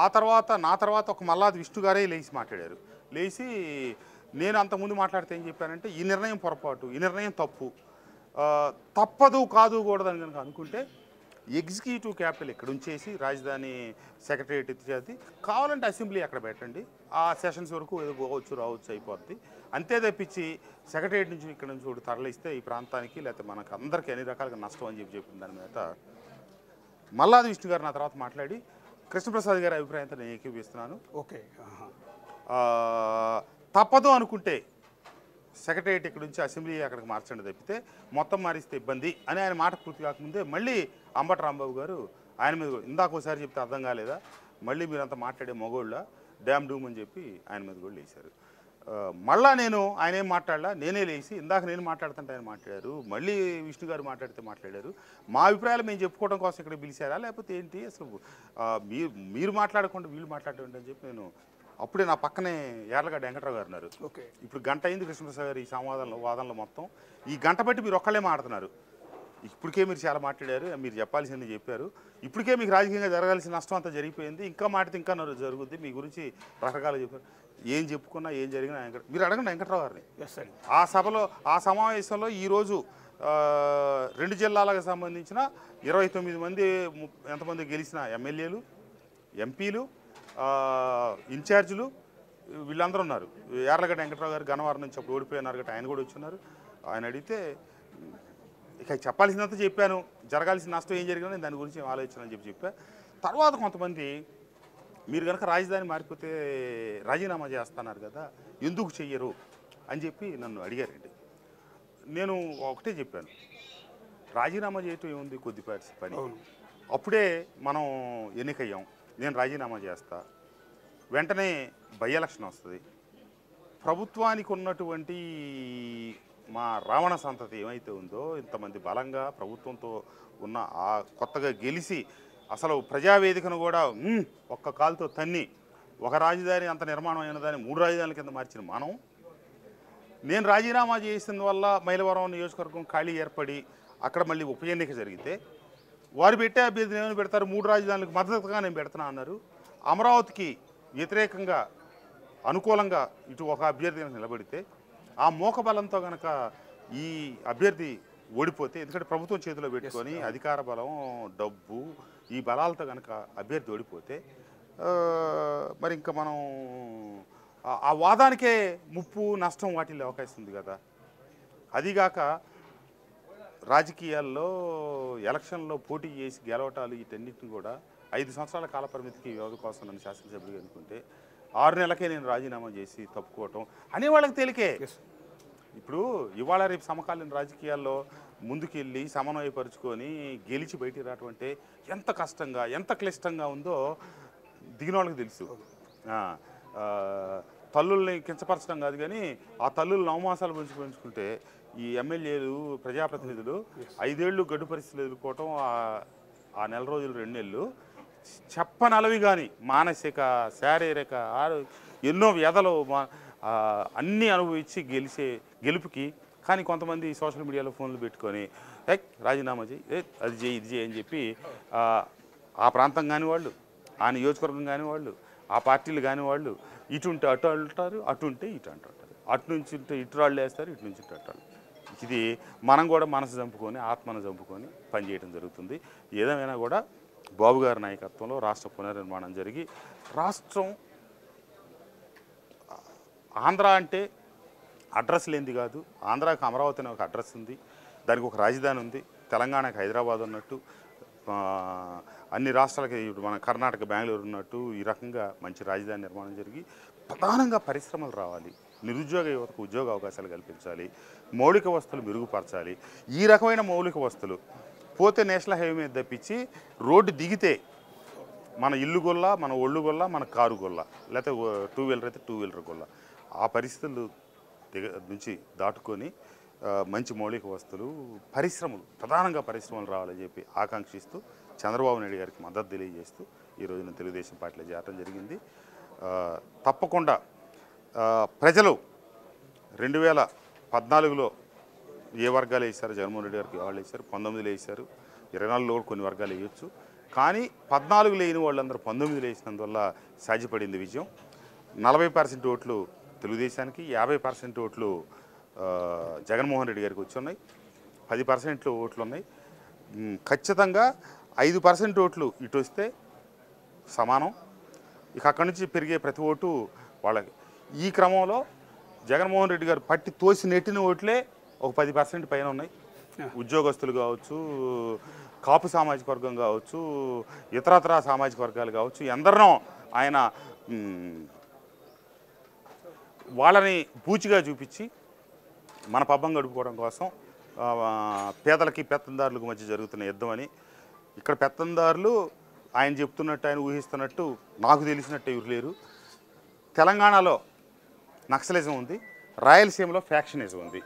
S2: ఆ తర్వాత నా తర్వాత ఒక మల్లాది విష్ణు గారే లేచి మాట్లాడారు. లేచి నేను అంతకుముందు మాట్లాడితే ఏం చెప్పానంటే, ఈ నిర్ణయం పొరపాటు, ఈ నిర్ణయం తప్పు, తప్పదు కాదు కూడదని కనుక అనుకుంటే ఎగ్జిక్యూటివ్ క్యాపిటల్ ఇక్కడ ఉంచేసి రాజధాని సెక్రటరియట్ ఇచ్చేది, కావాలంటే అసెంబ్లీ అక్కడ పెట్టండి, ఆ సెషన్స్ వరకు ఏదో పోవచ్చు రావచ్చు అయిపోద్ది, అంతే తప్పించి సెక్రటరియట్ నుంచి ఇక్కడ నుంచి ఒకటి తరలిస్తే ఈ ప్రాంతానికి లేకపోతే మనకు అందరికీ అన్ని రకాలుగా నష్టం అని చెప్పిన దాని మీద మల్లాది విష్ణు గారు నా తర్వాత మాట్లాడి కృష్ణప్రసాద్ గారి అభిప్రాయంతో నేను ఏకీపిస్తున్నాను.
S1: ఓకే,
S2: తప్పదు అనుకుంటే సెక్రటరియట్ ఇక్కడ నుంచి అసెంబ్లీ అక్కడికి మార్చండి తప్పితే మొత్తం మారిస్తే ఇబ్బంది అని ఆయన మాట పూర్తి కాకముందే మళ్ళీ అంబటి రాంబాబు గారు ఆయన మీద ఇందాక ఒకసారి చెప్తే అర్థం కాలేదా, మళ్ళీ మీరంతా మాట్లాడే మగోళ్ళ డ్యామ్ డూమ్ అని చెప్పి ఆయన మీద కూడా లేచారు. మళ్ళా ఆయన ఏం మాట్లాడలా, నేనే లేచి ఇందాక నేను మాట్లాడుతుంటే ఆయన మాట్లాడారు, మళ్ళీ విష్ణు గారు మాట్లాడితే మాట్లాడారు, మా అభిప్రాయాలు మేము చెప్పుకోవడం కోసం ఇక్కడ పిలిచారా లేకపోతే ఏంటి, అసలు మీరు మాట్లాడకుండా వీళ్ళు మాట్లాడండి అని చెప్పి నేను అప్పుడే నా పక్కనే యార్లగడ్డ వెంకట్రావు గారు ఉన్నారు.
S1: ఓకే,
S2: ఇప్పుడు గంట అయింది కృష్ణప్రసాద్ గారు ఈ వాదనలో మొత్తం ఈ గంట బట్టి మీరు ఒక్కళ్ళే మాట్లాడుతున్నారు, ఇప్పటికే మీరు చాలా మాట్లాడారు, మీరు చెప్పాల్సింది చెప్పారు, ఇప్పటికే మీకు రాజకీయంగా జరగాల్సిన నష్టం అంతా జరిగిపోయింది, ఇంకా మాట్లాడితే ఇంకా జరుగుద్ది, మీ గురించి రకరకాలు చెప్పారు, ఏం చెప్పుకున్నా ఏం జరిగినా మీరు అడగండి వెంకట్రావు గారిని. ఆ సభలో ఆ సమావేశంలో ఈరోజు 2 జిల్లాలకు సంబంధించిన 29 మంది ఎంతమంది గెలిచిన ఎమ్మెల్యేలు, ఎంపీలు, ఇన్ఛార్జీలు వీళ్ళందరూ ఉన్నారు. యార్లగడ్డ వెంకట్రావు గారు గన్నవరం నుంచి అప్పుడు ఓడిపోయినారు కాబట్టి ఆయన కూడా వచ్చున్నారు. ఆయన అడిగితే ఇక చెప్పాల్సినంత చెప్పాను, జరగాల్సిన నష్టం ఏం జరిగినా నేను దాని గురించి ఆలోచన అని చెప్పా. తర్వాత కొంతమంది మీరు కనుక రాజధాని మారిపోతే రాజీనామా చేస్తున్నారు కదా, ఎందుకు చెయ్యరు అని చెప్పి నన్ను అడిగారండి. నేను ఒకటే చెప్పాను, రాజీనామా చేయటం ఏముంది, కొద్దిపాటి పని, అప్పుడే మనం ఎన్నికయ్యాం, నేను రాజీనామా చేస్తా, వెంటనే బై ఎలక్షన్ వస్తుంది, ప్రభుత్వానికి ఉన్నటువంటి మా రావణ సంతతి ఏమైతే ఉందో ఇంతమంది బలంగా ప్రభుత్వంతో ఉన్న ఆ కొత్తగా గెలిచి అసలు ప్రజావేదికను కూడా ఒక్క కాలుతో తన్ని ఒక రాజధాని అంత నిర్మాణం అయిన దాన్ని 3 రాజధానుల కింద మార్చిన మనం, నేను రాజీనామా చేసిన వల్ల మైలవరం నియోజకవర్గం ఖాళీ ఏర్పడి అక్కడ మళ్ళీ ఉప ఎన్నిక జరిగితే వారు పెట్టే అభ్యర్థిని ఏమైనా పెడతారు, 3 రాజధానులకు మద్దతుగా నేను పెడతాను అన్నారు. అమరావతికి వ్యతిరేకంగా అనుకూలంగా ఇటు ఒక అభ్యర్థి నిలబడితే ఆ మోకబలంతో కనుక ఈ అభ్యర్థి ఓడిపోతే, ఎందుకంటే ప్రభుత్వం చేతిలో పెట్టుకొని అధికార బలం, డబ్బు, ఈ బలాలతో కనుక అభ్యర్థి ఓడిపోతే మరి ఇంకా మనం ఆ వాదానికే ముప్పు నష్టం వాటిల్లే అవకాశం ఉంది కదా. అదిగాక రాజకీయాల్లో ఎలక్షన్లో పోటీ చేసి గెలవటాలు వీటన్నిటిని కూడా 5 సంవత్సరాల కాల పరిమితికి వ్యవధి కోసం నన్ను శాసనసభ్యుడిగా అనుకుంటే 6 నెలలకే నేను రాజీనామా చేసి తప్పుకోవటం అనేవాళ్ళకి తేలికే. ఇప్పుడు ఇవాళ రేపు సమకాలీన రాజకీయాల్లో ముందుకెళ్ళి సమన్వయపరుచుకొని గెలిచి బయటికి రావటం అంటే ఎంత కష్టంగా ఎంత క్లిష్టంగా ఉందో దిగిన వాళ్ళకి తెలుసు. తల్లుల్ని కించపరచడం కాదు కానీ ఆ తల్లులు నవమాసాలు పెంచుకుంటే ఈ ఎమ్మెల్యేలు ప్రజాప్రతినిధులు 5 ఏళ్ళు గడ్డు పరిస్థితులు ఎదుర్కోవటం, ఆ నెల రోజులు 2 నెలలు చెప్పనలవి కానీ మానసిక శారీరక ఎన్నో వ్యధలు అన్నీ అనుభవించి గెలుపుకి. కానీ కొంతమంది సోషల్ మీడియాలో ఫోన్లు పెట్టుకొని రాజీనామా చేయి, అది చేయి, ఇది చేయి అని చెప్పి ఆ ప్రాంతం కాని వాళ్ళు, ఆ నియోజకవర్గం కాని వాళ్ళు, ఆ పార్టీలు కాని వాళ్ళు ఇటు ఉంటే అటు అంటారు, అటు ఉంటే ఇటు అంటుంటారు. అటు నుంచి ఇటు రాళ్ళు వేస్తారు, ఇటు నుంచి ఇటు రాళ్ళు. ఇది మనం కూడా మనసు చంపుకొని ఆత్మను చంపుకొని పనిచేయడం జరుగుతుంది. ఏదేమైనా కూడా బాబు గారి నాయకత్వంలో రాష్ట్ర పునర్నిర్మాణం జరిగి రాష్ట్రం ఆంధ్ర అంటే అడ్రస్ లేనిది కాదు. ఆంధ్రాకి అమరావతి అనే ఒక అడ్రస్ ఉంది, దానికి ఒక రాజధాని ఉంది. తెలంగాణకి హైదరాబాద్ ఉన్నట్టు, అన్ని రాష్ట్రాలకి ఇప్పుడు మన కర్ణాటక బెంగళూరు ఉన్నట్టు ఈ రకంగా మంచి రాజధాని నిర్మాణం జరిగి ప్రధానంగా పరిశ్రమలు రావాలి, నిరుద్యోగ యువతకు ఉద్యోగ అవకాశాలు కల్పించాలి, మౌలిక వస్తువులు మెరుగుపరచాలి. ఈ రకమైన మౌలిక వస్తువులు పోతే నేషనల్ హైవే మీద తప్పించి రోడ్డు దిగితే మన ఇల్లు గొల్ల, మన ఒళ్ళు గొల్ల, మన కారు గొల్ల, లేకపోతే 2 వీలర్ అయితే 2 వీలర్ గొల్ల. ఆ పరిస్థితులు నుంచి దాటుకొని మంచి మౌలిక వస్తువులు, పరిశ్రమలు, ప్రధానంగా పరిశ్రమలు రావాలని చెప్పి ఆకాంక్షిస్తూ చంద్రబాబు నాయుడు గారికి మద్దతు తెలియజేస్తూ ఈరోజున తెలుగుదేశం పార్టీలో చేరడం జరిగింది. తప్పకుండా ప్రజలు 2014లో ఏ వర్గాలు వేశారు, జగన్మోహన్ రెడ్డి గారికి వాళ్ళు వేశారు, 19లో వేశారు, 24లో కూడా కొన్ని వర్గాలు వేయచ్చు. కానీ 14 లేని వాళ్ళందరూ 19 వేసినందువల్ల సాధ్యపడింది విజయం. 40% ఓట్లు తెలుగుదేశానికి, 50% ఓట్లు జగన్మోహన్ రెడ్డి గారికి వచ్చి ఉన్నాయి, 10% ఓట్లు ఉన్నాయి. ఖచ్చితంగా 5% ఓట్లు ఇటు వస్తే సమానం. ఇక అక్కడి నుంచి పెరిగే ప్రతి ఓటు వాళ్ళకి. ఈ క్రమంలో జగన్మోహన్ రెడ్డి గారు పట్టి తోసి నెట్టిన ఓట్లే ఒక 10% పైన ఉన్నాయి. ఉద్యోగస్తులు కావచ్చు, కాపు సామాజిక వర్గం కావచ్చు, ఇతరత్ర సామాజిక వర్గాలు కావచ్చు, ఎందరినో ఆయన వాళ్ళని పూచిగా చూపించి మన పబ్బం గడుపుకోవడం కోసం పేదలకి పెత్తందారులకు మధ్య జరుగుతున్న యుద్ధం అని. ఇక్కడ పెత్తందారులు ఆయన చెప్తున్నట్టు, ఆయన ఊహిస్తున్నట్టు నాకు తెలిసినట్టు ఎవరు లేరు. తెలంగాణలో నక్సలిజం ఉంది, రాయలసీమలో ఫ్యాక్షనిజం ఉంది.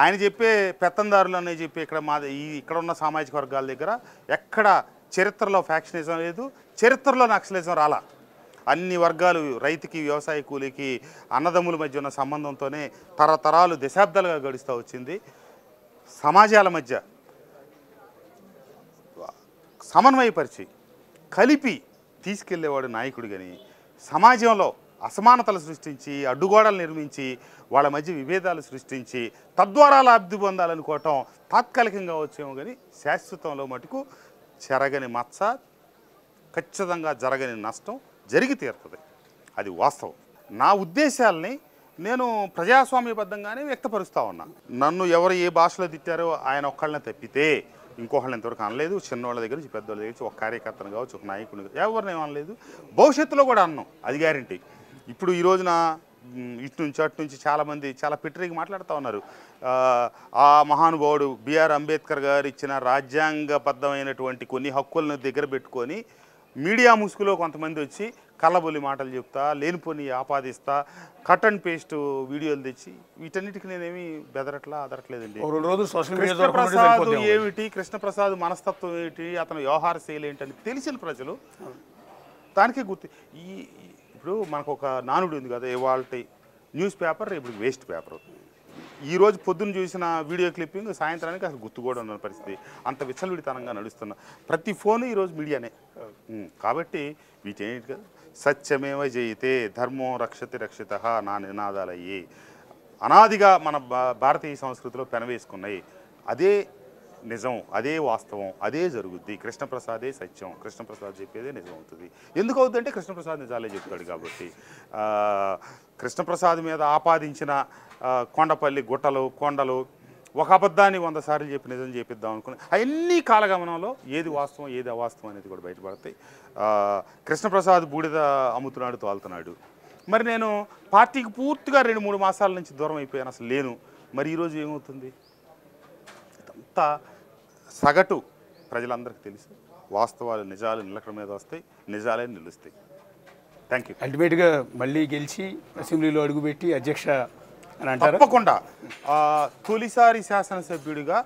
S2: ఆయన చెప్పే పెత్తందారులు అనే చెప్పి ఇక్కడ ఉన్న సామాజిక వర్గాల దగ్గర ఎక్కడ చరిత్రలో ఫ్యాక్షనిజం లేదు, చరిత్రలో నక్సలిజం రాలా. అన్ని వర్గాలు, రైతుకి, వ్యవసాయ కూలీకి, అన్నదమ్ముల మధ్య ఉన్న సంబంధంతోనే తరతరాలు దశాబ్దాలుగా గడుస్తూ వచ్చింది. సమాజాల మధ్య సమన్వయపరిచి కలిపి తీసుకెళ్లేవాడు నాయకుడు. కానీ సమాజంలో అసమానతలు సృష్టించి, అడ్డుగోడలు నిర్మించి, వాళ్ళ మధ్య విభేదాలు సృష్టించి తద్వారా లబ్ధి పొందాలనుకోవటం తాత్కాలికంగా వచ్చేమో. కానీ శాశ్వతంలో మటుకు చెరగని మచ్చ, ఖచ్చితంగా జరగని నష్టం జరిగి తీరుతుంది. అది వాస్తవం. నా ఉద్దేశాలని నేను ప్రజాస్వామ్యబద్ధంగానే వ్యక్తపరుస్తూ ఉన్నా. నన్ను ఎవరు ఏ భాషలో తిట్టారో ఆయన ఒక్కళ్ళని తప్పితే ఇంకొకళ్ళని ఇంతవరకు అనలేదు. చిన్నవాళ్ళ దగ్గర నుంచి పెద్దవాళ్ళ దగ్గర నుంచి ఒక కార్యకర్తను కావచ్చు, ఒక నాయకుని ఎవరిని అనలేదు. భవిష్యత్తులో కూడా అన్నాం, అది గ్యారంటీ. ఇప్పుడు ఈ రోజున ఇటు నుంచి అటు నుంచి చాలామంది చాలా పిట్టరికి మాట్లాడుతూ ఉన్నారు. ఆ మహానుభావుడు బిఆర్ అంబేద్కర్ గారు ఇచ్చిన రాజ్యాంగబద్ధమైనటువంటి కొన్ని హక్కులను దగ్గర పెట్టుకొని మీడియా ముసుగులో కొంతమంది వచ్చి కళ్ళబొల్లి మాటలు చెప్తా, లేనిపోని ఆపాదిస్తా, కట్ అండ్ పేస్ట్ వీడియోలు తెచ్చి వీటన్నిటికీ నేనేమి బెదరట్లా అదరట్లేదండి. కృష్ణప్రసాద్ ఏమిటి, కృష్ణప్రసాద్ మనస్తత్వం ఏమిటి, అతను వ్యవహార శైలి ఏంటని తెలిసిన ప్రజలు దానికే గుర్తు. ఇప్పుడు మనకు ఒక నానుడు ఉంది కదా, ఇవాళ న్యూస్ పేపర్ రేపు వేస్ట్ పేపర్. ఈరోజు పొద్దున్న చూసిన వీడియో క్లిప్పింగ్ సాయంత్రానికి అసలు గుర్తు కూడా ఉన్న పరిస్థితి. అంత విచ్చలవిడితనంగా నడుస్తున్న ప్రతి ఫోను ఈరోజు మీడియానే. కాబట్టి వీటేంటి కదా, సత్యమేవ జయితే ధర్మో రక్షతి రక్షిత నా నినాదాలయ్యి అనాదిగా మన భారతీయ సంస్కృతిలో పెనవేసుకున్నాయి. అదే నిజం, అదే వాస్తవం, అదే జరుగుద్ది. కృష్ణప్రసాదే సత్యం, కృష్ణప్రసాద్ చెప్పేదే నిజం అవుతుంది. ఎందుకు అవుతుందంటే కృష్ణప్రసాద్ నిజాలే చెప్తాడు కాబట్టి. కృష్ణప్రసాద్ మీద ఆపాదించిన కొండపల్లి గుట్టలు, కొండలు, ఒక అబద్ధాన్ని 100 సార్లు చెప్పి నిజం చేపిద్దాం అనుకుని అవన్నీ కాలగమనంలో ఏది వాస్తవం ఏది అవాస్తవం అనేది కూడా బయటపడతాయి. కృష్ణప్రసాద్ బూడిద అమ్ముతున్నాడు, తోలుతున్నాడు. మరి నేను పార్టీకి పూర్తిగా 2-3 మాసాల నుంచి దూరం అయిపోయాను, అసలు లేను. మరి ఈరోజు ఏమవుతుంది? ఇదంతా సగటు ప్రజలందరికీ తెలుసు. వాస్తవాలు, నిజాలు నిలకడ మీద వస్తాయి, నిజాలే నిలుస్తాయి. Thank you.
S1: అల్టిమేట్గా మళ్ళీ గెలిచి అసెంబ్లీలో అడుగుపెట్టి అధ్యక్ష అని అంటారు.
S2: తప్పకుండా తొలిసారి శాసనసభ్యుడిగా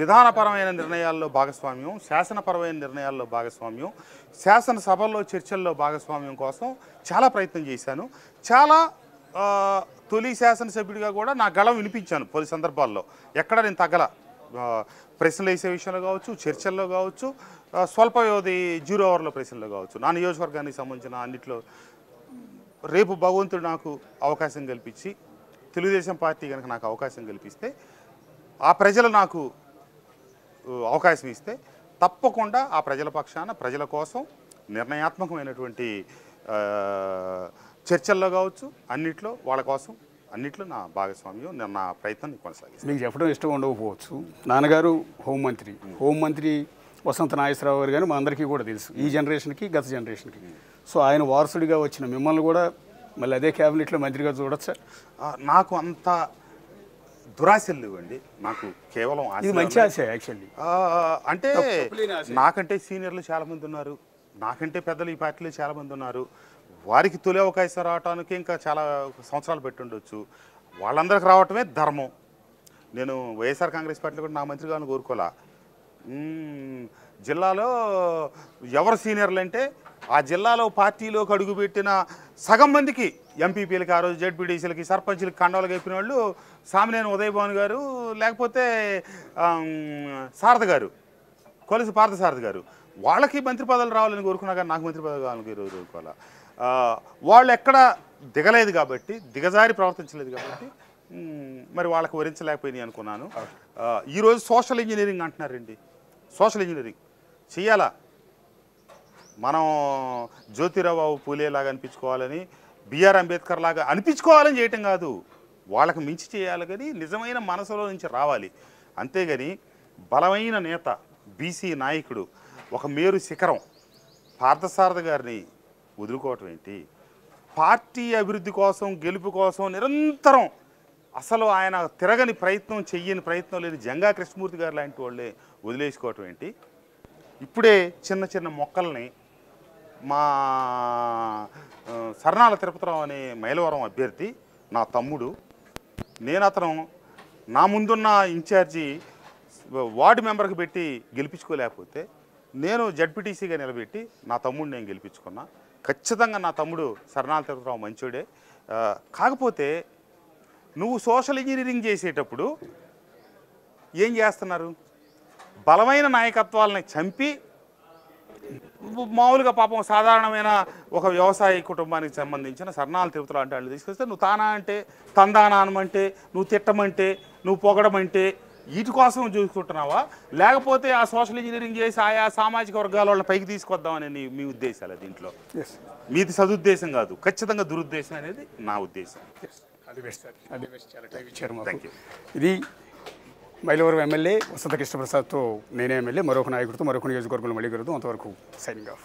S2: విధానపరమైన నిర్ణయాల్లో భాగస్వామ్యం, శాసనపరమైన నిర్ణయాల్లో భాగస్వామ్యం, శాసనసభల్లో చర్చల్లో భాగస్వామ్యం కోసం చాలా ప్రయత్నం చేశాను. చాలా తొలి శాసనసభ్యుడిగా కూడా నా గళం వినిపించాను పలు సందర్భాల్లో. ఎక్కడ నేను తగ్గల. ప్రశ్నలు వేసే విషయంలో కావచ్చు, చర్చల్లో కావచ్చు, స్వల్ప వ్యవధి 0 అవర్లో ప్రశ్నలో కావచ్చు, నా నియోజకవర్గానికి సంబంధించిన అన్నింటిలో రేపు భగవంతుడు నాకు అవకాశం కల్పించి తెలుగుదేశం పార్టీ కనుక నాకు అవకాశం కల్పిస్తే, ఆ ప్రజలు నాకు అవకాశం ఇస్తే తప్పకుండా ఆ ప్రజల పక్షాన ప్రజల కోసం నిర్ణయాత్మకమైనటువంటి చర్చల్లో కావచ్చు, అన్నిట్లో వాళ్ళ కోసం అన్నిట్లో నా భాగస్వామ్యం, నేను నా ప్రయత్నాన్ని కొనసాగిస్తాను.
S1: మీకు చెప్పడం ఇష్టం ఉండకపోవచ్చు, నాన్నగారు హోంమంత్రి వసంత నాగేశ్వరరావు గారు కానీ మా అందరికీ కూడా తెలుసు, ఈ జనరేషన్కి గత జనరేషన్కి. సో ఆయన వారసుడిగా వచ్చిన మిమ్మల్ని కూడా మళ్ళీ అదే క్యాబినెట్లో మంత్రిగా చూడొచ్చా?
S2: నాకు అంత దురాశలు లేవండి, నాకు కేవలం
S1: ఇది మంచి ఆశ యాక్చువల్లీ.
S2: అంటే నాకంటే సీనియర్లు చాలామంది ఉన్నారు, నాకంటే పెద్దలు ఈ పార్టీలో చాలామంది ఉన్నారు. వారికి తొలి అవకాశం రావడానికి ఇంకా చాలా సంవత్సరాలు పెట్టుండొచ్చు. వాళ్ళందరికి రావటమే ధర్మం. నేను వైఎస్ఆర్ కాంగ్రెస్ పార్టీలో కూడా నా మంత్రి గారిని కోరుకోలే. జిల్లాలో ఎవరు సీనియర్లు అంటే ఆ జిల్లాలో పార్టీలోకి అడుగుపెట్టిన సగం మందికి, ఎంపీపీలకి, ఆ రోజు జెడ్పీటీసీలకి, సర్పంచ్లకి కండవలు కప్పిన వాళ్ళు సామినేని ఉదయభాను గారు, లేకపోతే శారద గారు, కొలసి పార్థసారథి గారు. వాళ్ళకి మంత్రి పదవులు రావాలని కోరుకున్నా కానీ నాకు మంత్రి పదవి కావాలని కోరుకోవాలా. వాళ్ళు ఎక్కడ దిగలేదు కాబట్టి, దిగజారి ప్రవర్తించలేదు కాబట్టి మరి వాళ్ళకి వరించలేకపోయినాయి అనుకున్నాను. ఈరోజు సోషల్ ఇంజనీరింగ్ అంటున్నారండి. సోషల్ ఇంజనీరింగ్ చెయ్యాలా? మనం జ్యోతిరావు పూలే లాగా అనిపించుకోవాలని, బిఆర్ అంబేద్కర్ లాగా అనిపించుకోవాలని చేయటం కాదు, వాళ్ళకి మించి చేయాలి. కానీ నిజమైన మనసులో నుంచి రావాలి. అంతేగాని బలమైన నేత, బీసీ నాయకుడు, ఒక మేరు శిఖరం పార్థసారథి గారిని వదులుకోవటం ఏంటి? పార్టీ అభివృద్ధి కోసం, గెలుపు కోసం నిరంతరం అసలు ఆయన తిరగని ప్రయత్నం, చెయ్యని ప్రయత్నం లేని జంగా కృష్ణమూర్తి గారు లాంటి వాళ్ళే వదిలేసుకోవటం ఏంటి? ఇప్పుడే చిన్న చిన్న మొక్కల్ని మా సర్నాల తిరుపతిరావు అనే మైలవరం అభ్యర్థి నా తమ్ముడు, నేను అతను నా ముందున్న ఇన్ఛార్జి వార్డు మెంబర్కి పెట్టి గెలిపించుకోలేకపోతే నేను జడ్పీటీసీగా నిలబెట్టి నా తమ్ముడు నేను గెలిపించుకున్నా. ఖచ్చితంగా నా తమ్ముడు సర్నాల తిరుపతిరావు మంచోడే. కాకపోతే నువ్వు సోషల్ ఇంజనీరింగ్ చేసేటప్పుడు ఏం చేస్తున్నారు? బలమైన నాయకత్వాలని చంపి మామూలుగా పాపం సాధారణమైన ఒక వ్యవసాయ కుటుంబానికి సంబంధించిన సర్నాల తిరుపతిరావు అంటే వాళ్ళు తీసుకొస్తే నువ్వు తానా అంటే, తందానా అనమంటే, నువ్వు తిట్టమంటే, నువ్వు పొగడమంటే వీటి కోసం చూసుకుంటున్నావా? లేకపోతే ఆ సోషల్ ఇంజనీరింగ్ చేసి ఆయా సామాజిక వర్గాల వాళ్ళని పైకి తీసుకొద్దామని మీ ఉద్దేశాలు? దీంట్లో మీది సదుద్దేశం కాదు, ఖచ్చితంగా దురుద్దేశం అనేది నా ఉద్దేశం.
S1: చాలా టైం ఇచ్చారు మాకు. ఇది మైలవరం ఎమ్మెల్యే వసంత కృష్ణప్రసాద్తో నేనే ఎమ్మెల్యే, మరొక నాయకుడితో మరొక నియోజకవర్గంలో మళ్ళీ కలుద్దాం. అంతవరకు సైనింగ్ ఆఫ్.